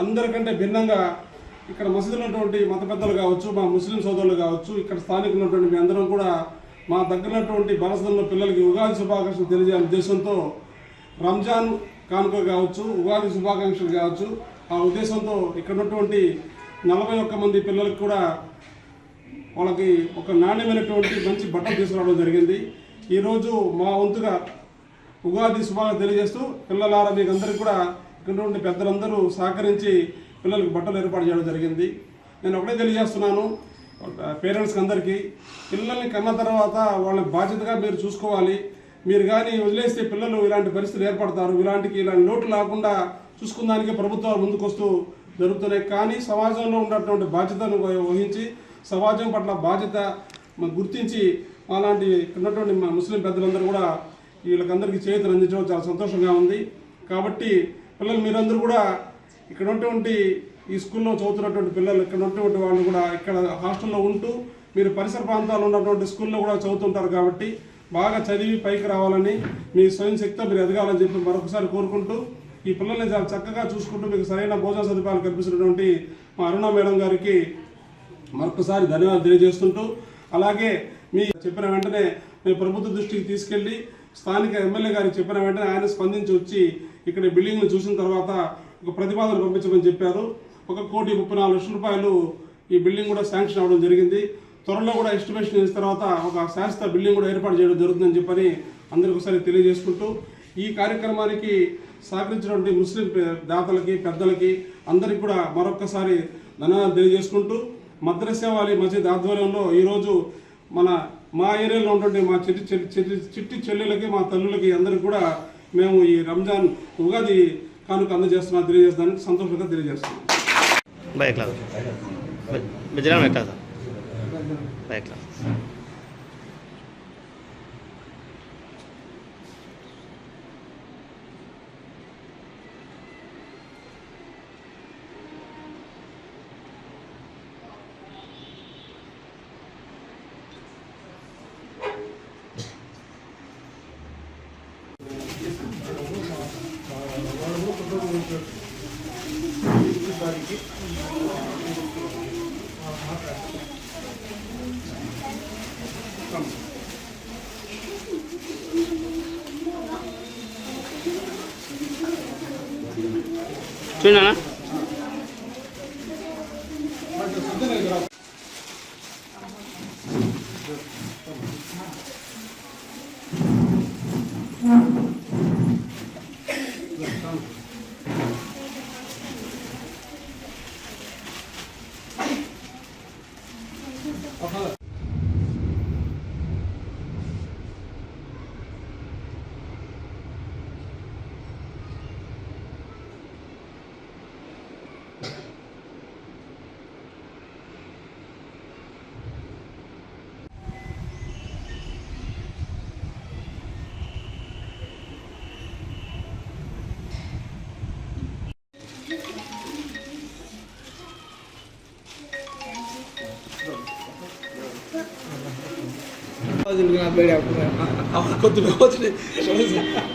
అందరికంటే భిన్నంగా ఇక్కడ మసీదులో ఉన్నటువంటి మత పెద్దలు కావచ్చు, మా ముస్లిం సోదరులు కావచ్చు, ఇక్కడ స్థానికులు ఉన్నటువంటి మీ అందరం కూడా మా దగ్గరటువంటి బాలసదనంలో పిల్లలకి ఉగాది శుభాకాంక్షలు తెలియజేయాలనే ఉద్దేశంతో రంజాన్ కానుక కావచ్చు, ఉగాది శుభాకాంక్షలు కావచ్చు, ఆ ఉద్దేశంతో ఇక్కడ ఉన్నటువంటి 41 మంది పిల్లలకు కూడా వాళ్ళకి ఒక నాణ్యమైనటువంటి మంచి బట్టలు తీసుకురావడం జరిగింది. ఈరోజు మా వంతుగా ఉగాది శుభాలు తెలియజేస్తూ పిల్లలారా మీకు అందరికీ కూడా ఇక్కడ ఉండే పెద్దలందరూ సహకరించి పిల్లలకు బట్టలు ఏర్పాటు చేయడం జరిగింది. నేను ఒకటే తెలియజేస్తున్నాను పేరెంట్స్కి అందరికీ, పిల్లల్ని కన్న తర్వాత వాళ్ళ బాధ్యతగా మీరు చూసుకోవాలి. మీరు కానీ వదిలేస్తే పిల్లలు ఇలాంటి పరిస్థితులు ఏర్పడతారు. ఇలాంటి లోటు లేకుండా చూసుకున్నానికి ప్రభుత్వాలు ముందుకొస్తూ జరుగుతున్నాయి. కానీ సమాజంలో ఉన్నటువంటి బాధ్యతను వహించి సమాజం పట్ల బాధ్యత గుర్తించి అలాంటి ఉన్నటువంటి ముస్లిం పెద్దలందరూ కూడా వీళ్ళకందరికీ చేతులు అందించడం చాలా సంతోషంగా ఉంది. కాబట్టి పిల్లలు మీరందరూ కూడా ఇక్కడ ఉన్నటువంటి ఈ స్కూల్లో చదువుతున్నటువంటి పిల్లలు ఇక్కడ ఉన్నటువంటి వాళ్ళు కూడా ఇక్కడ హాస్టల్లో ఉంటూ మీరు పరిసర ప్రాంతాల్లో ఉన్నటువంటి స్కూల్లో కూడా చదువుతుంటారు. కాబట్టి బాగా చదివి పైకి రావాలని, మీ స్వయం శక్తితో మీరు ఎదగాలని చెప్పి మరొకసారి కోరుకుంటూ ఈ పిల్లల్ని చాలా చక్కగా చూసుకుంటూ మీకు సరైన భోజన సదుపాయాలు కల్పిస్తున్నటువంటి మా అరుణ మేడం గారికి మరొకసారి ధన్యవాదాలు తెలియజేస్తుంటూ, అలాగే మీ చెప్పిన వెంటనే మీ ప్రభుత్వ దృష్టికి తీసుకెళ్ళి స్థానిక ఎమ్మెల్యే గారికి చెప్పిన వెంటనే ఆయన స్పందించి వచ్చి ఇక్కడ బిల్డింగ్ను చూసిన తర్వాత ఒక ప్రతిపాదన పంపించమని చెప్పారు. 1,34,00,000 రూపాయలు ఈ బిల్డింగ్ కూడా శాంక్షన్ అవ్వడం జరిగింది. త్వరలో కూడా ఎస్టిమేషన్ చేసిన తర్వాత ఒక శాశ్వత బిల్డింగ్ కూడా ఏర్పాటు చేయడం జరుగుతుందని చెప్పని అందరికీ ఒకసారి తెలియజేసుకుంటూ, ఈ కార్యక్రమానికి సహకరించినటువంటి ముస్లిం దాతలకి పెద్దలకి అందరికీ కూడా మరొక్కసారి ధన్యవాదాలు తెలియజేసుకుంటూ, మద్రసా వాలీ మసీద్ ఆధ్వర్యంలో ఈరోజు మా ఏరియాలో ఉన్నటువంటి మా చిట్టి చెల్లెలకి మా తల్లులకి అందరికీ కూడా మేము ఈ రంజాన్ ఉగాది కానుక తెలియజేస్తానికి సంతోషంగా తెలియజేస్తున్నాం. చూడనా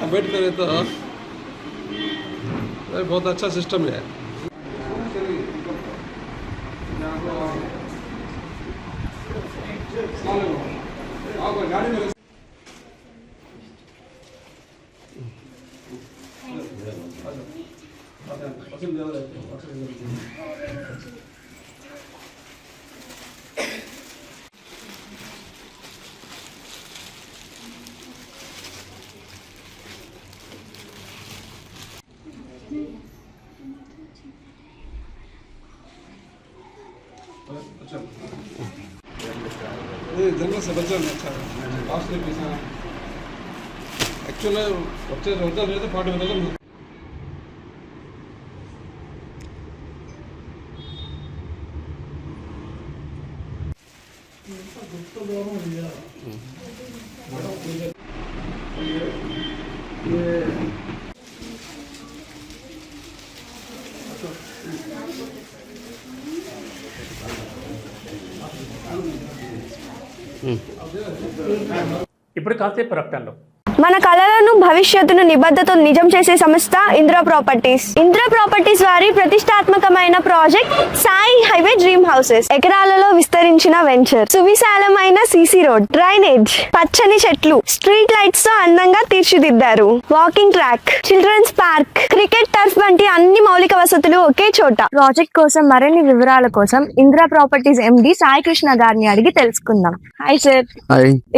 अम्बेडकर है तो बहुत अच्छा सिस्टम है. जंगल से बचा अच्छा कॉस्टली पीस है एक्चुअली बच्चे होता है तो 40 बदल ఇప్పుడు కాసేపు ప్రకటనలో మన కళలను భవిష్యత్తును నిబద్ధతతో నిజం చేసే సంస్థ ఇంద్ర ప్రాపర్టీస్ వారి ప్రతిష్టాత్మకమైన project Sai highway dream house. Houses, ఎకరాలలో విస్తరించిన వెంచర్, సువిశాలమైన సీసీ రోడ్, డ్రైనేజ్, పచ్చని చెట్లు, స్ట్రీట్ లైట్స్ తో అందంగా తీర్చిదిద్దారు. Walking track, children's park, cricket turf వంటి అన్ని మౌలిక వసతులు ఒకే చోట. ప్రాజెక్ట్ కోసం మరిన్ని వివరాల కోసం ఇందిరా ప్రాపర్టీస్ ఎండి సాయి కృష్ణ గారిని అడిగి తెలుసుకుందాం. Hi sir.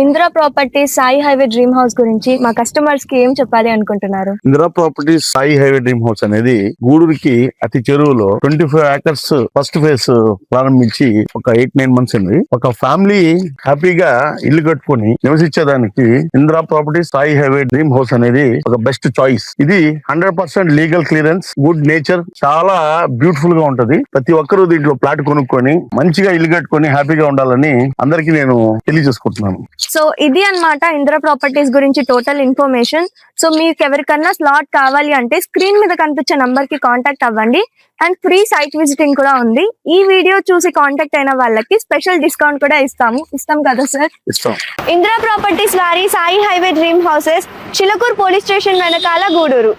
Indira properties Sai highway dream house గురించి మా కస్టమర్స్ కి ఏం చెప్పాలి అనుకుంటున్నారు? Indira properties Sai highway dream house అనేది గూడూరుకి అతి చెరువులో 25 acres ఫస్ట్ ఫేజ్ ప్రారంభించి ఒక 8-9 months అయింది. ఒక ఫ్యామిలీ హ్యాపీగా ఇల్లు కట్టుకొని నివసించేదానికి Indira properties Sai highway dream house అనేది ఒక బెస్ట్ చాయిస్. ఇది 100% లీగల్ క్లియరెన్స్, గుడ్ నేచర్, చాలా బ్యూటిఫుల్ గా ఉంటది. ప్రతి ఒక్కరూ దీంట్లో ప్లాట్ కొనుక్కొని మంచిగా ఇల్లు కట్టుకొని హ్యాపీగా ఉండాలని అందరికీ నేను తెలియజేసుకుంటున్నాను. సో ఇది అన్నమాట ఇందిరా ప్రాపర్టీస్ గురించి టోటల్ ఇన్ఫర్మేషన్. సో మీకు ఎవరికన్నా స్లాట్ కావాలి అంటే స్క్రీన్ మీద కనిపించే నంబర్ కి కాంటాక్ట్ అవ్వండి. అండ్ ఫ్రీ సైట్ విజిటింగ్ కూడా ఉంది. ఈ వీడియో చూసి కాంటాక్ట్ అయిన వాళ్ళకి స్పెషల్ డిస్కౌంట్ కూడా ఇస్తాం కదా సార్? ఇస్తాం. ఇందిరా ప్రాపర్టీస్ వారి Sai highway dream houses, Chilakuru police station వెనకాల, గూడూరు.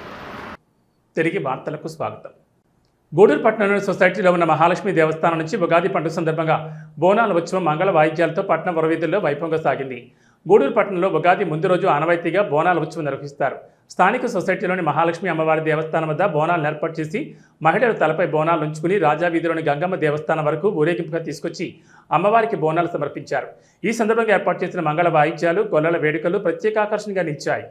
తిరిగి వార్తలకు స్వాగతం. గూడూరు పట్టణంలోని సొసైటీలో ఉన్న మహాలక్ష్మి దేవస్థానం నుంచి ఉగాది పండుగ సందర్భంగా బోనాల ఉత్సవం మంగళ వాయిద్యాలతో పట్టణ వరవీధుల్లో వైభవంగా సాగింది. గూడూరు పట్టణంలో ఉగాది ముందు రోజు ఆనవాయితీగా బోనాల ఉత్సవం నిర్వహిస్తారు. స్థానిక సొసైటీలోని మహాలక్ష్మి అమ్మవారి దేవస్థానం వద్ద బోనాలను ఏర్పాటు చేసి మహిళలు తలపై బోనాలు ఉంచుకుని రాజావీధిలోని గంగమ్మ దేవస్థానం వరకు ఊరేగింపుగా తీసుకొచ్చి అమ్మవారికి బోనాలు సమర్పించారు. ఈ సందర్భంగా ఏర్పాటు చేసిన మంగళ వాయిద్యాలు, గొల్లల వేడుకలు ప్రత్యేక ఆకర్షణగా నిలిచాయి.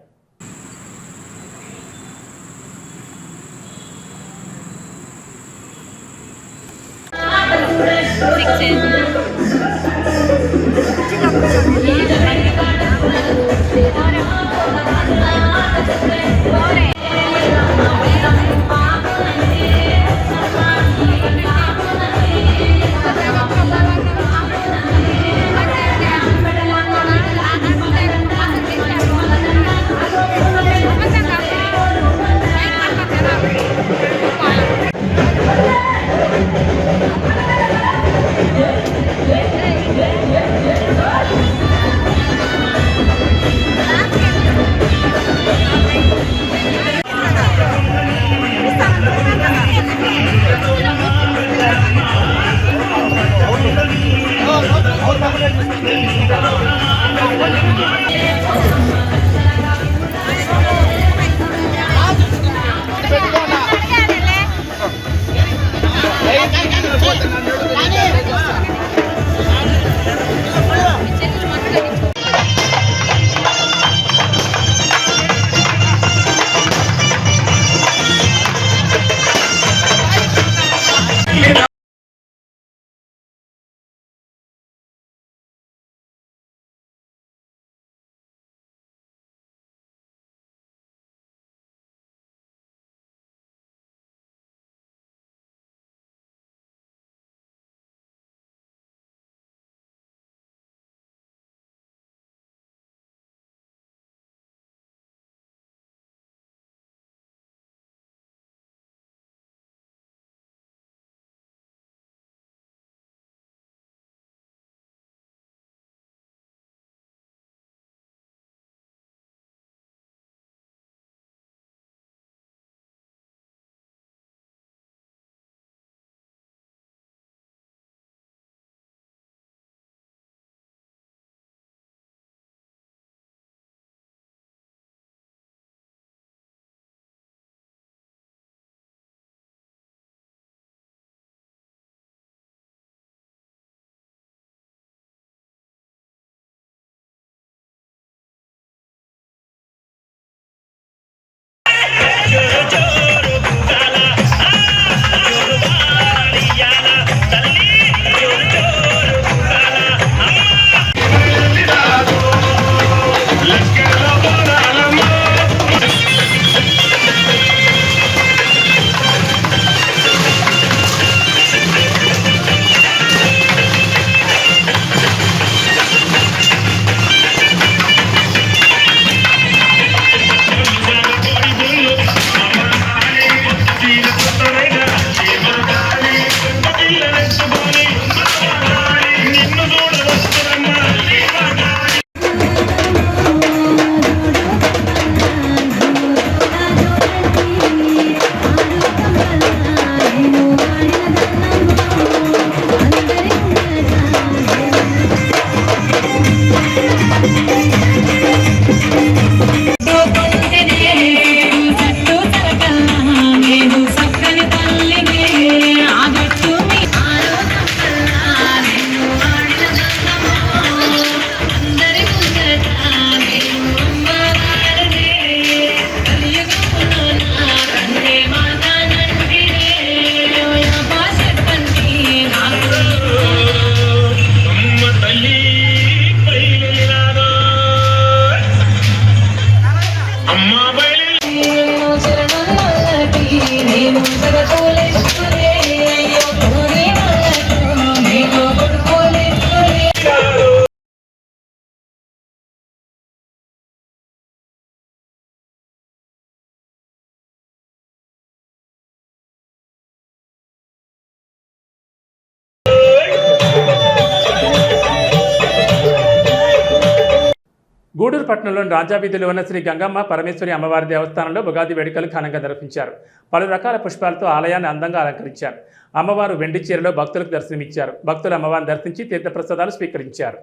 గూడూరు పట్టణంలోని రాజావీధిలో ఉన్న శ్రీ గంగమ్మ పరమేశ్వరి అమ్మవారి దేవస్థానంలో ఉగాది వేడుకలు ఘనంగా నిర్వహించారు. పలు రకాల పుష్పాలతో ఆలయాన్ని అందంగా అలంకరించారు. అమ్మవారు వెండి చీరలో భక్తులకు దర్శనమిచ్చారు. భక్తులు అమ్మవారిని దర్శించి తీర్థప్రసాదాలు స్వీకరించారు.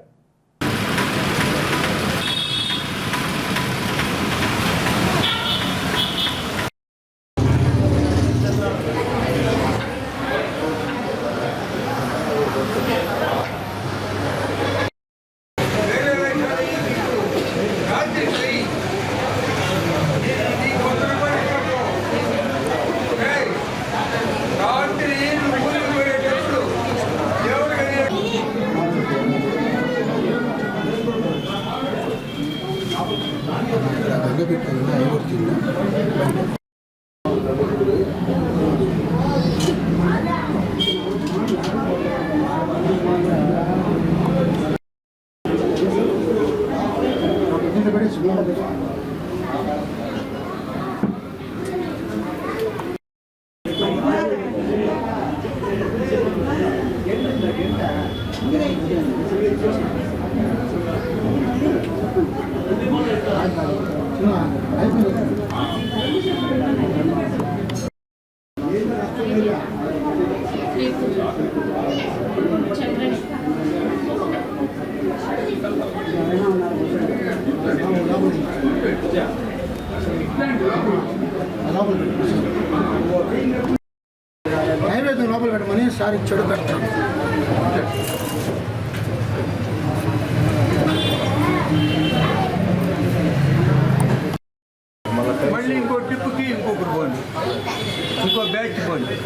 నైవేద్యం లోపల పెట్టమని సార్ చెడు పెడతాను. మళ్ళీ ఇంకో ట్రిప్కి ఇంకొకరు పోండి, ఇంకో బ్యాచ్ పోండి.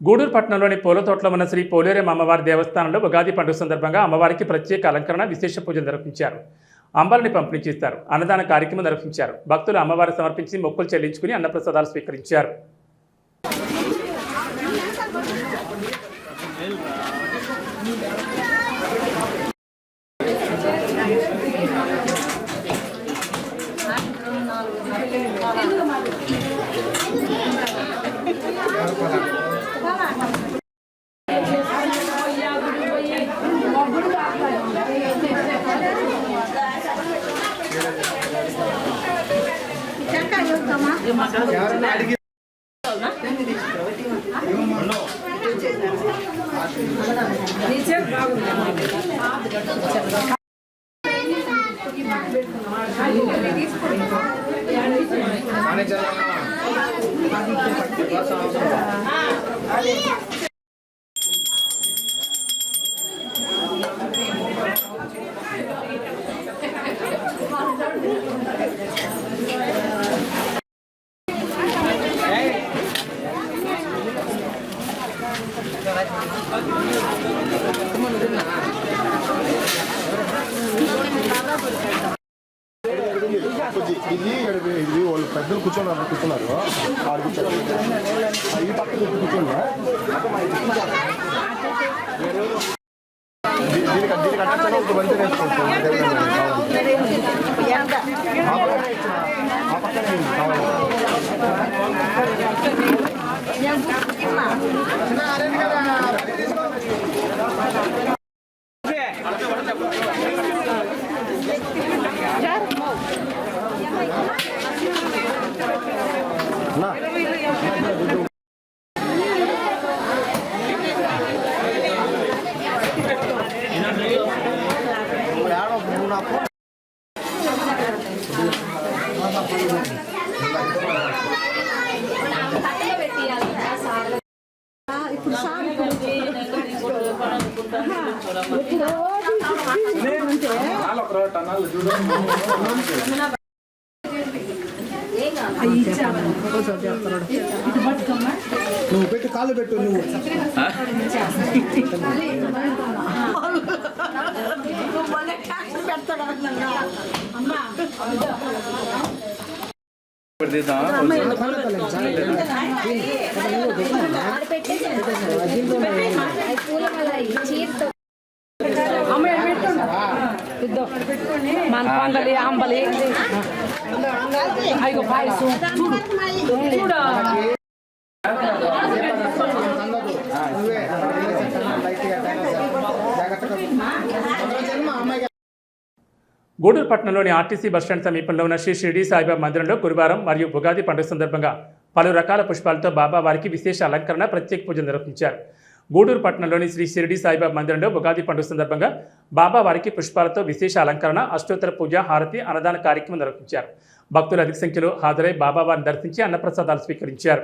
గూడూరు పట్టణంలోని పూలతోటలో ఉన్న శ్రీ పోలేరమ్మ అమ్మవారి దేవస్థానంలో ఉగాది పండుగ సందర్భంగా అమ్మవారికి ప్రత్యేక అలంకరణ, విశేష పూజలు నిర్వహించారు. అంబాలని పంపిణీ చేస్తారు. అన్నదాన కార్యక్రమం నిర్వహించారు. భక్తులు అమ్మవారికి సమర్పించి మొక్కులు చెల్లించుకుని అన్నప్రసాదాలు స్వీకరించారు. ఇది వాళ్ళు పెద్దలు కూర్చున్నారు ఆడు కూర్చోండి ఈ పక్క కూర్చోండి దీనికి అట్లా మంచిగా వేసుకోవచ్చు. నువ్వు పెట్టి కాళ్ళు పెట్టు నువ్వు మనపంగలి అంబలి అయ్యో పాయసం చూడు గూడూరు పట్టణంలోని ఆర్టీసీ బస్టాండ్ సమీపంలో ఉన్న శ్రీ షిరిడి సాయిబాబా మందిరంలో గురువారం మరియు ఉగాది పండుగ సందర్భంగా పలు రకాల పుష్పాలతో బాబా వారికి విశేష అలంకరణ ప్రత్యేక పూజలు నిర్వహించారు. గూడూరు పట్టణంలోని శ్రీ షిరిడి సాయిబాబా మందిరంలో ఉగాది పండుగ సందర్భంగా బాబా వారికి పుష్పాలతో విశేష అలంకరణ, అష్టోత్తర పూజ, హారతి, అన్నదాన కార్యక్రమం నిర్వహించారు. భక్తులు అధిక సంఖ్యలో హాజరై బాబా వారిని దర్శించి అన్నప్రసాదాలు స్వీకరించారు.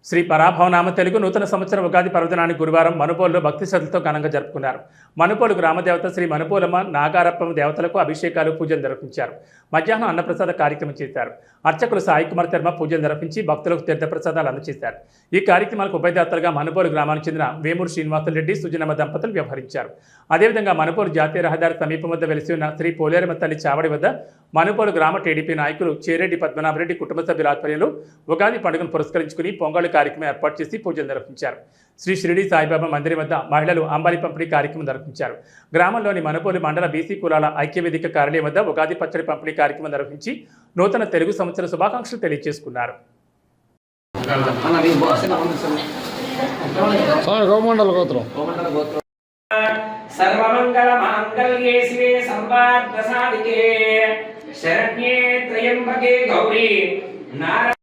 శ్రీ పరాభవనామ తెలుగు నూతన సంవత్సరం ఉగాది పర్వదినాన్ని గురువారం మనుపోలులో భక్తి శ్రద్ధలతో ఘనంగా జరుపుకున్నారు. మనుపోలు గ్రామదేవత శ్రీ మనుపోలమ్మ నాగారప్పమ్మ దేవతలకు అభిషేకాలు పూజలు నిర్వహించారు. మధ్యాహ్నం అన్నప్రసాద కార్యక్రమం చేశారు. అర్చకులు సాయి కుమార్ శర్మ పూజలు నిర్వహించి భక్తులకు తీర్థప్రసాదాలు అందజేశారు. ఈ కార్యక్రమాలకు ఉభయదాతలుగా మనుపోలు గ్రామానికి చెందిన వేమూరు శ్రీనివాసులరెడ్డి సుజనమ్మ దంపతులు వ్యవహరించారు. అదేవిధంగా మనుపోలు జాతీయ రహదారి సమీపం వద్ద వెలిసి ఉన్న శ్రీ పోలేరమ్మ తల్లి చావడి వద్ద మనుపోలు గ్రామ టీడీపీ నాయకులు చేరెడ్డి పద్మనాభరెడ్డి కుటుంబ సభ్యుల ఆధ్వర్యంలో ఉగాది పండుగను పురస్కరించుకుని పొంగళి కార్యక్రమం ఏర్పాటు చేసి పూజలు నిర్వహించారు. శ్రీ షిరిడి సాయిబాబా మందిరం వద్ద మహిళలు అంబాలి పంపిణీ కార్యక్రమం నిర్వహించారు. గ్రామంలోని మనుపోలు మండల బీసీ కులాల ఐక్యవేదిక కార్యాలయం వద్ద ఉగాది పచ్చడి పంపిణీ కార్యక్రమం నిర్వహించి నూతన తెలుగు సంవత్సర శుభాకాంక్షలు తెలియజేసుకున్నారు. सर्वमंगलमांगल्ये शिवे सर्वार्थसाधिके शरण्ये त्र्यंबके गौरी नारायणी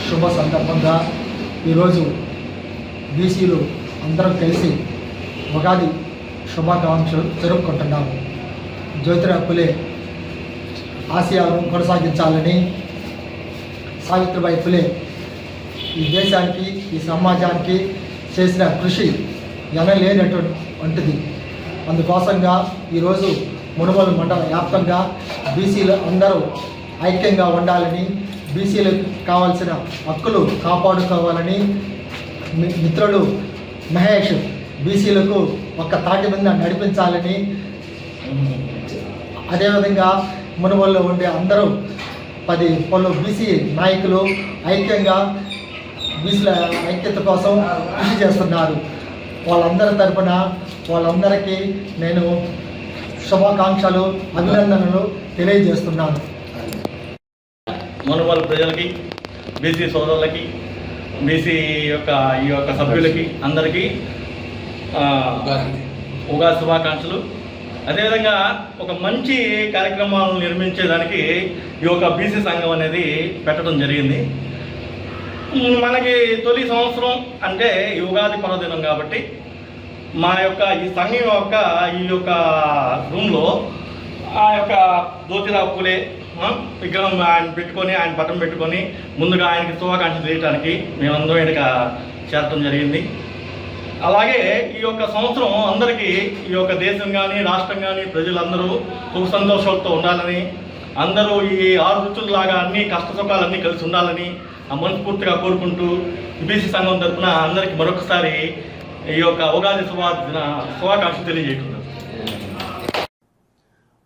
శుభ సందర్భంగా ఈరోజు బీసీలు అందరం కలిసి ఉగాది శుభాకాంక్షలు జరుపుకుంటున్నాము. జ్యోతిరావు ఫులే ఆశయాలను కొనసాగించాలని, సావిత్రిబాయి ఫులే ఈ దేశానికి ఈ సమాజానికి చేసిన కృషి ఎనలేనటువంటిది. అందుకోసంగా ఈరోజు మునుగోలు మండల వ్యాప్తంగా బీసీలు అందరూ ఐక్యంగా ఉండాలని, బీసీలకు కావాల్సిన హక్కులు కాపాడుకోవాలని మిత్రులు మహేష్ బీసీలకు ఒక్క తాటి మీద నడిపించాలని, అదేవిధంగా మునుగోలులో ఉండే అందరూ 10 బీసీ నాయకులు ఐక్యంగా బీసీల ఐక్యత కోసం కృషి చేస్తున్నారు. వాళ్ళందరి తరఫున వాళ్ళందరికీ నేను శుభాకాంక్షలు అభినందనలు తెలియజేస్తున్నాను. మునుగోలు ప్రజలకి, బీసీ సోదరులకి, బీసీ ఈ యొక్క సభ్యులకి అందరికీ ఉగాది శుభాకాంక్షలు. అదేవిధంగా ఒక మంచి కార్యక్రమాలను నిర్మించేదానికి ఈ యొక్క బీసీ సంఘం అనేది పెట్టడం జరిగింది. మనకి తొలి సంవత్సరం అంటే ఈ ఉగాది పర్వదినం కాబట్టి మా యొక్క ఈ సంఘం ఈ యొక్క రూమ్లో ఆ యొక్క జ్యోతిరావు ఫులే విగ్రహం ఆయన పెట్టుకొని, ఆయన పట్టం పెట్టుకొని ముందుగా ఆయనకి శుభాకాంక్షలు చేయడానికి మేమందరం ఆయనకి చేరటం జరిగింది. అలాగే ఈ యొక్క సంవత్సరం అందరికీ ఈ యొక్క దేశం కానీ రాష్ట్రం కానీ ప్రజలందరూ సుఖ సంతోషాలతో ఉండాలని, అందరూ ఈ 6 రుచుల్లాగా అన్ని కష్ట సుఖాలన్నీ కలిసి ఉండాలని మనస్ఫూర్తిగా కోరుకుంటూ బీసీ సంఘం తరఫున అందరికీ మరొకసారి ఈ యొక్క ఉగాది శుభాకాంక్షలు తెలియజేస్తున్నారు.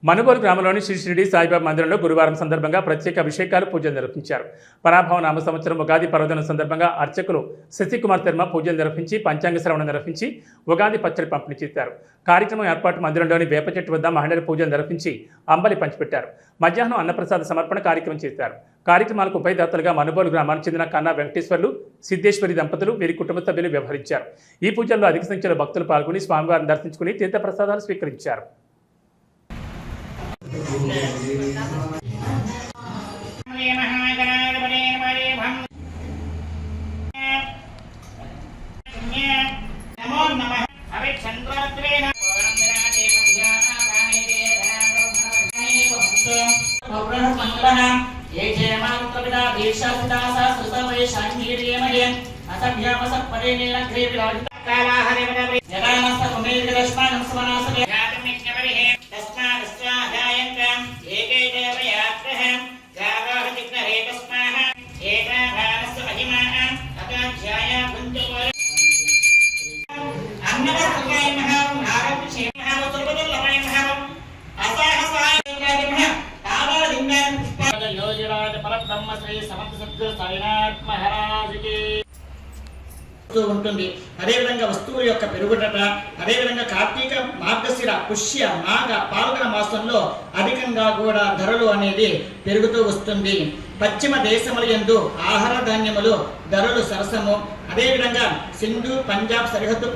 మనుగోలు గ్రామంలోని శ్రీ షిరిడి సాయిబాబా మందిరంలో గురువారం సందర్భంగా ప్రత్యేక అభిషేకాలు పూజలు నిర్వహించారు. పరాభవ నామ సంవత్సరం ఉగాది పర్వదినం సందర్భంగా అర్చకులు శశికుమార్ శర్మ పూజలు నిర్వహించి పంచాంగ శ్రవణం నిర్వహించి ఉగాది పచ్చడి పంపిణీ చేశారు. కార్యక్రమం ఏర్పాటు మందిరంలోని వేప చెట్టు వద్ద మహిళలు పూజలు నిర్వహించి అంబలి పంచిపెట్టారు. మధ్యాహ్నం అన్నప్రసాద సమర్పణ కార్యక్రమం చేశారు. కార్యక్రమాలకు ఉభయదాతలుగా మనుగోలు గ్రామానికి చెందిన కన్నా వెంకటేశ్వర్లు, సిద్ధేశ్వరి దంపతులు, వీరి కుటుంబ సభ్యులు వ్యవహరించారు. ఈ పూజల్లో అధిక సంఖ్యలో భక్తులు పాల్గొని స్వామివారిని దర్శించుకుని తీర్థప్రసాదాలు స్వీకరించారు. ఏకే శ్రీ సమర్థ సద్గురు సాయినాథ్ మహారాజుకి ఉంటుంది. అదేవిధంగా వస్తువుల యొక్క పెరుగుదట, అదేవిధంగా కార్తీక, మార్గశిర, పుష్య, మాఘ, పాల్గొన మాసంలో అధికంగా కూడా ధరలు అనేది పెరుగుతూ వస్తుంది. పశ్చిమ దేశముల యందు ఆహార ధాన్యములు ధరలు సరసము. అదేవిధంగా సింధు, పంజాబ్ సరిహద్దు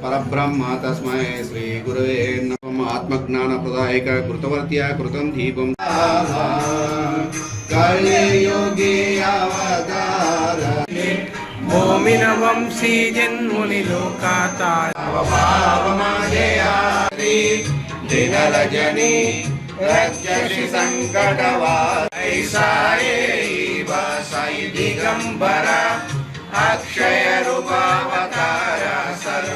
పరబ్రహ్మ తస్మై శ్రీ గురవే నమః. ఆత్మజ్ఞాన ప్రదాయక కృతవర్త్య కృతం దీపం కలియుగే అవతార మోమిన వంశీ జన్ముని లోకాతార భావమాజయారి దినరజని రజసి సంకటవాసాయే సాయి దిగంబర అక్షయ రూపావతార సర్వ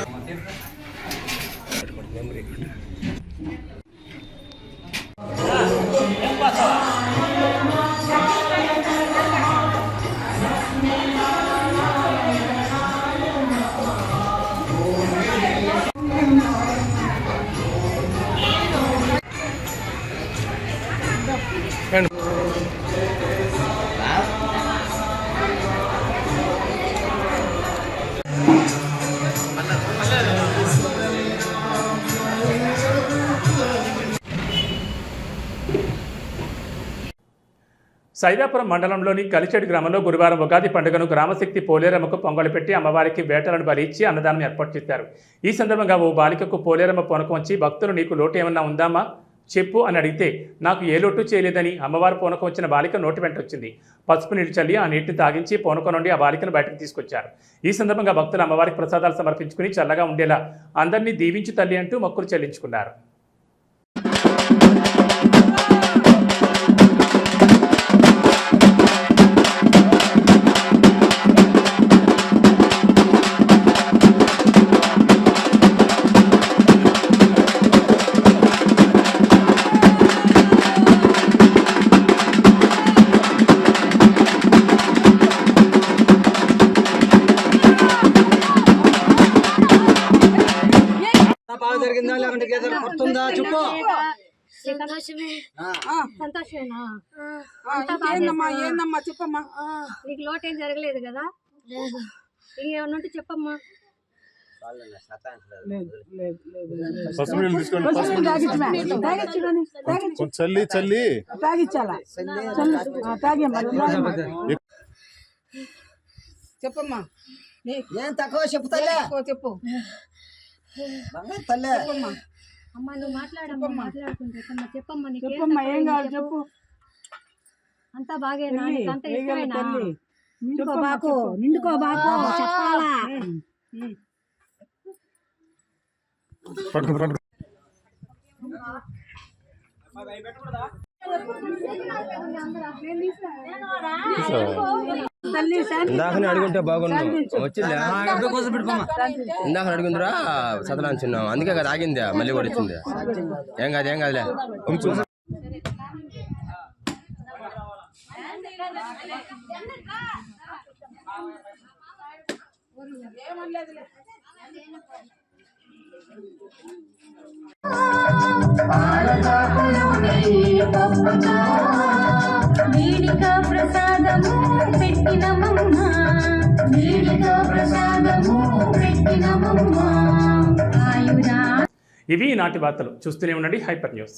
సైదాపురం మండలంలోని కలిచెడు గ్రామంలో గురువారం ఉగాది పండుగను గ్రామశక్తి పోలేరమ్మకు పొంగలు పెట్టి అమ్మవారికి వేటలను బలి ఇచ్చి అన్నదానం ఏర్పాటు చేశారు. ఈ సందర్భంగా ఓ బాలికకు పోలేరమ్మ పూనకం వచ్చి భక్తులు నీకు లోటు ఏమన్నా ఉందామా చెప్పు అని అడిగితే నాకు ఏ లోటు చేయలేదని అమ్మవారు పూనకం వచ్చిన బాలిక నోటి వెంట వచ్చింది. పసుపు నీళ్లు చల్లి ఆ నీటిని తాగించి పూనకం నుండి ఆ బాలికను బయటకు తీసుకొచ్చారు. ఈ సందర్భంగా భక్తులు అమ్మవారికి ప్రసాదాలు సమర్పించుకుని చల్లగా ఉండేలా అందరినీ దీవించు తల్లి అంటూ మొక్కులు చెల్లించుకున్నారు. జరిగిందా లేకుంటే గుర్తుందా చెప్పు. సంతోషమేనా? ఏందమ్మా చెప్పమ్మా. నీకు లోటు ఏం జరగలేదు కదా? ఇంకేమన్నా ఉంటే చెప్పమ్మా. చల్లి చల్లి తాగిచ్చాలా చెప్పమ్మా. ఏం తక్కువ చెప్తా చెప్పు. అమ్మా నువ్వు మాట్లాడమ్మా. మాట్లాడుకుంటే చెప్పమ్మా. చెప్పమ్మా ఏం కావాలి చెప్పు. అంతా బాగేనా? అంతా ఇష్టమేనా? నిండుకోబాకు చెప్పాలా? ఇందాకనే అడుగుంటే బాగున్నాం. వచ్చిందా ఇందాక అడుగుందిరా సతనాన్ని చిన్నాం. అందుకే కదా ఆగిందా, మళ్ళీ కూడా వచ్చింది. ఏం కాదులే కొంచెం. ప్రసాదము పెట్టినమమ్మ. ఇవి ఈనాటి వార్తలు. చూస్తూనే ఉండండి హైపర్ న్యూస్.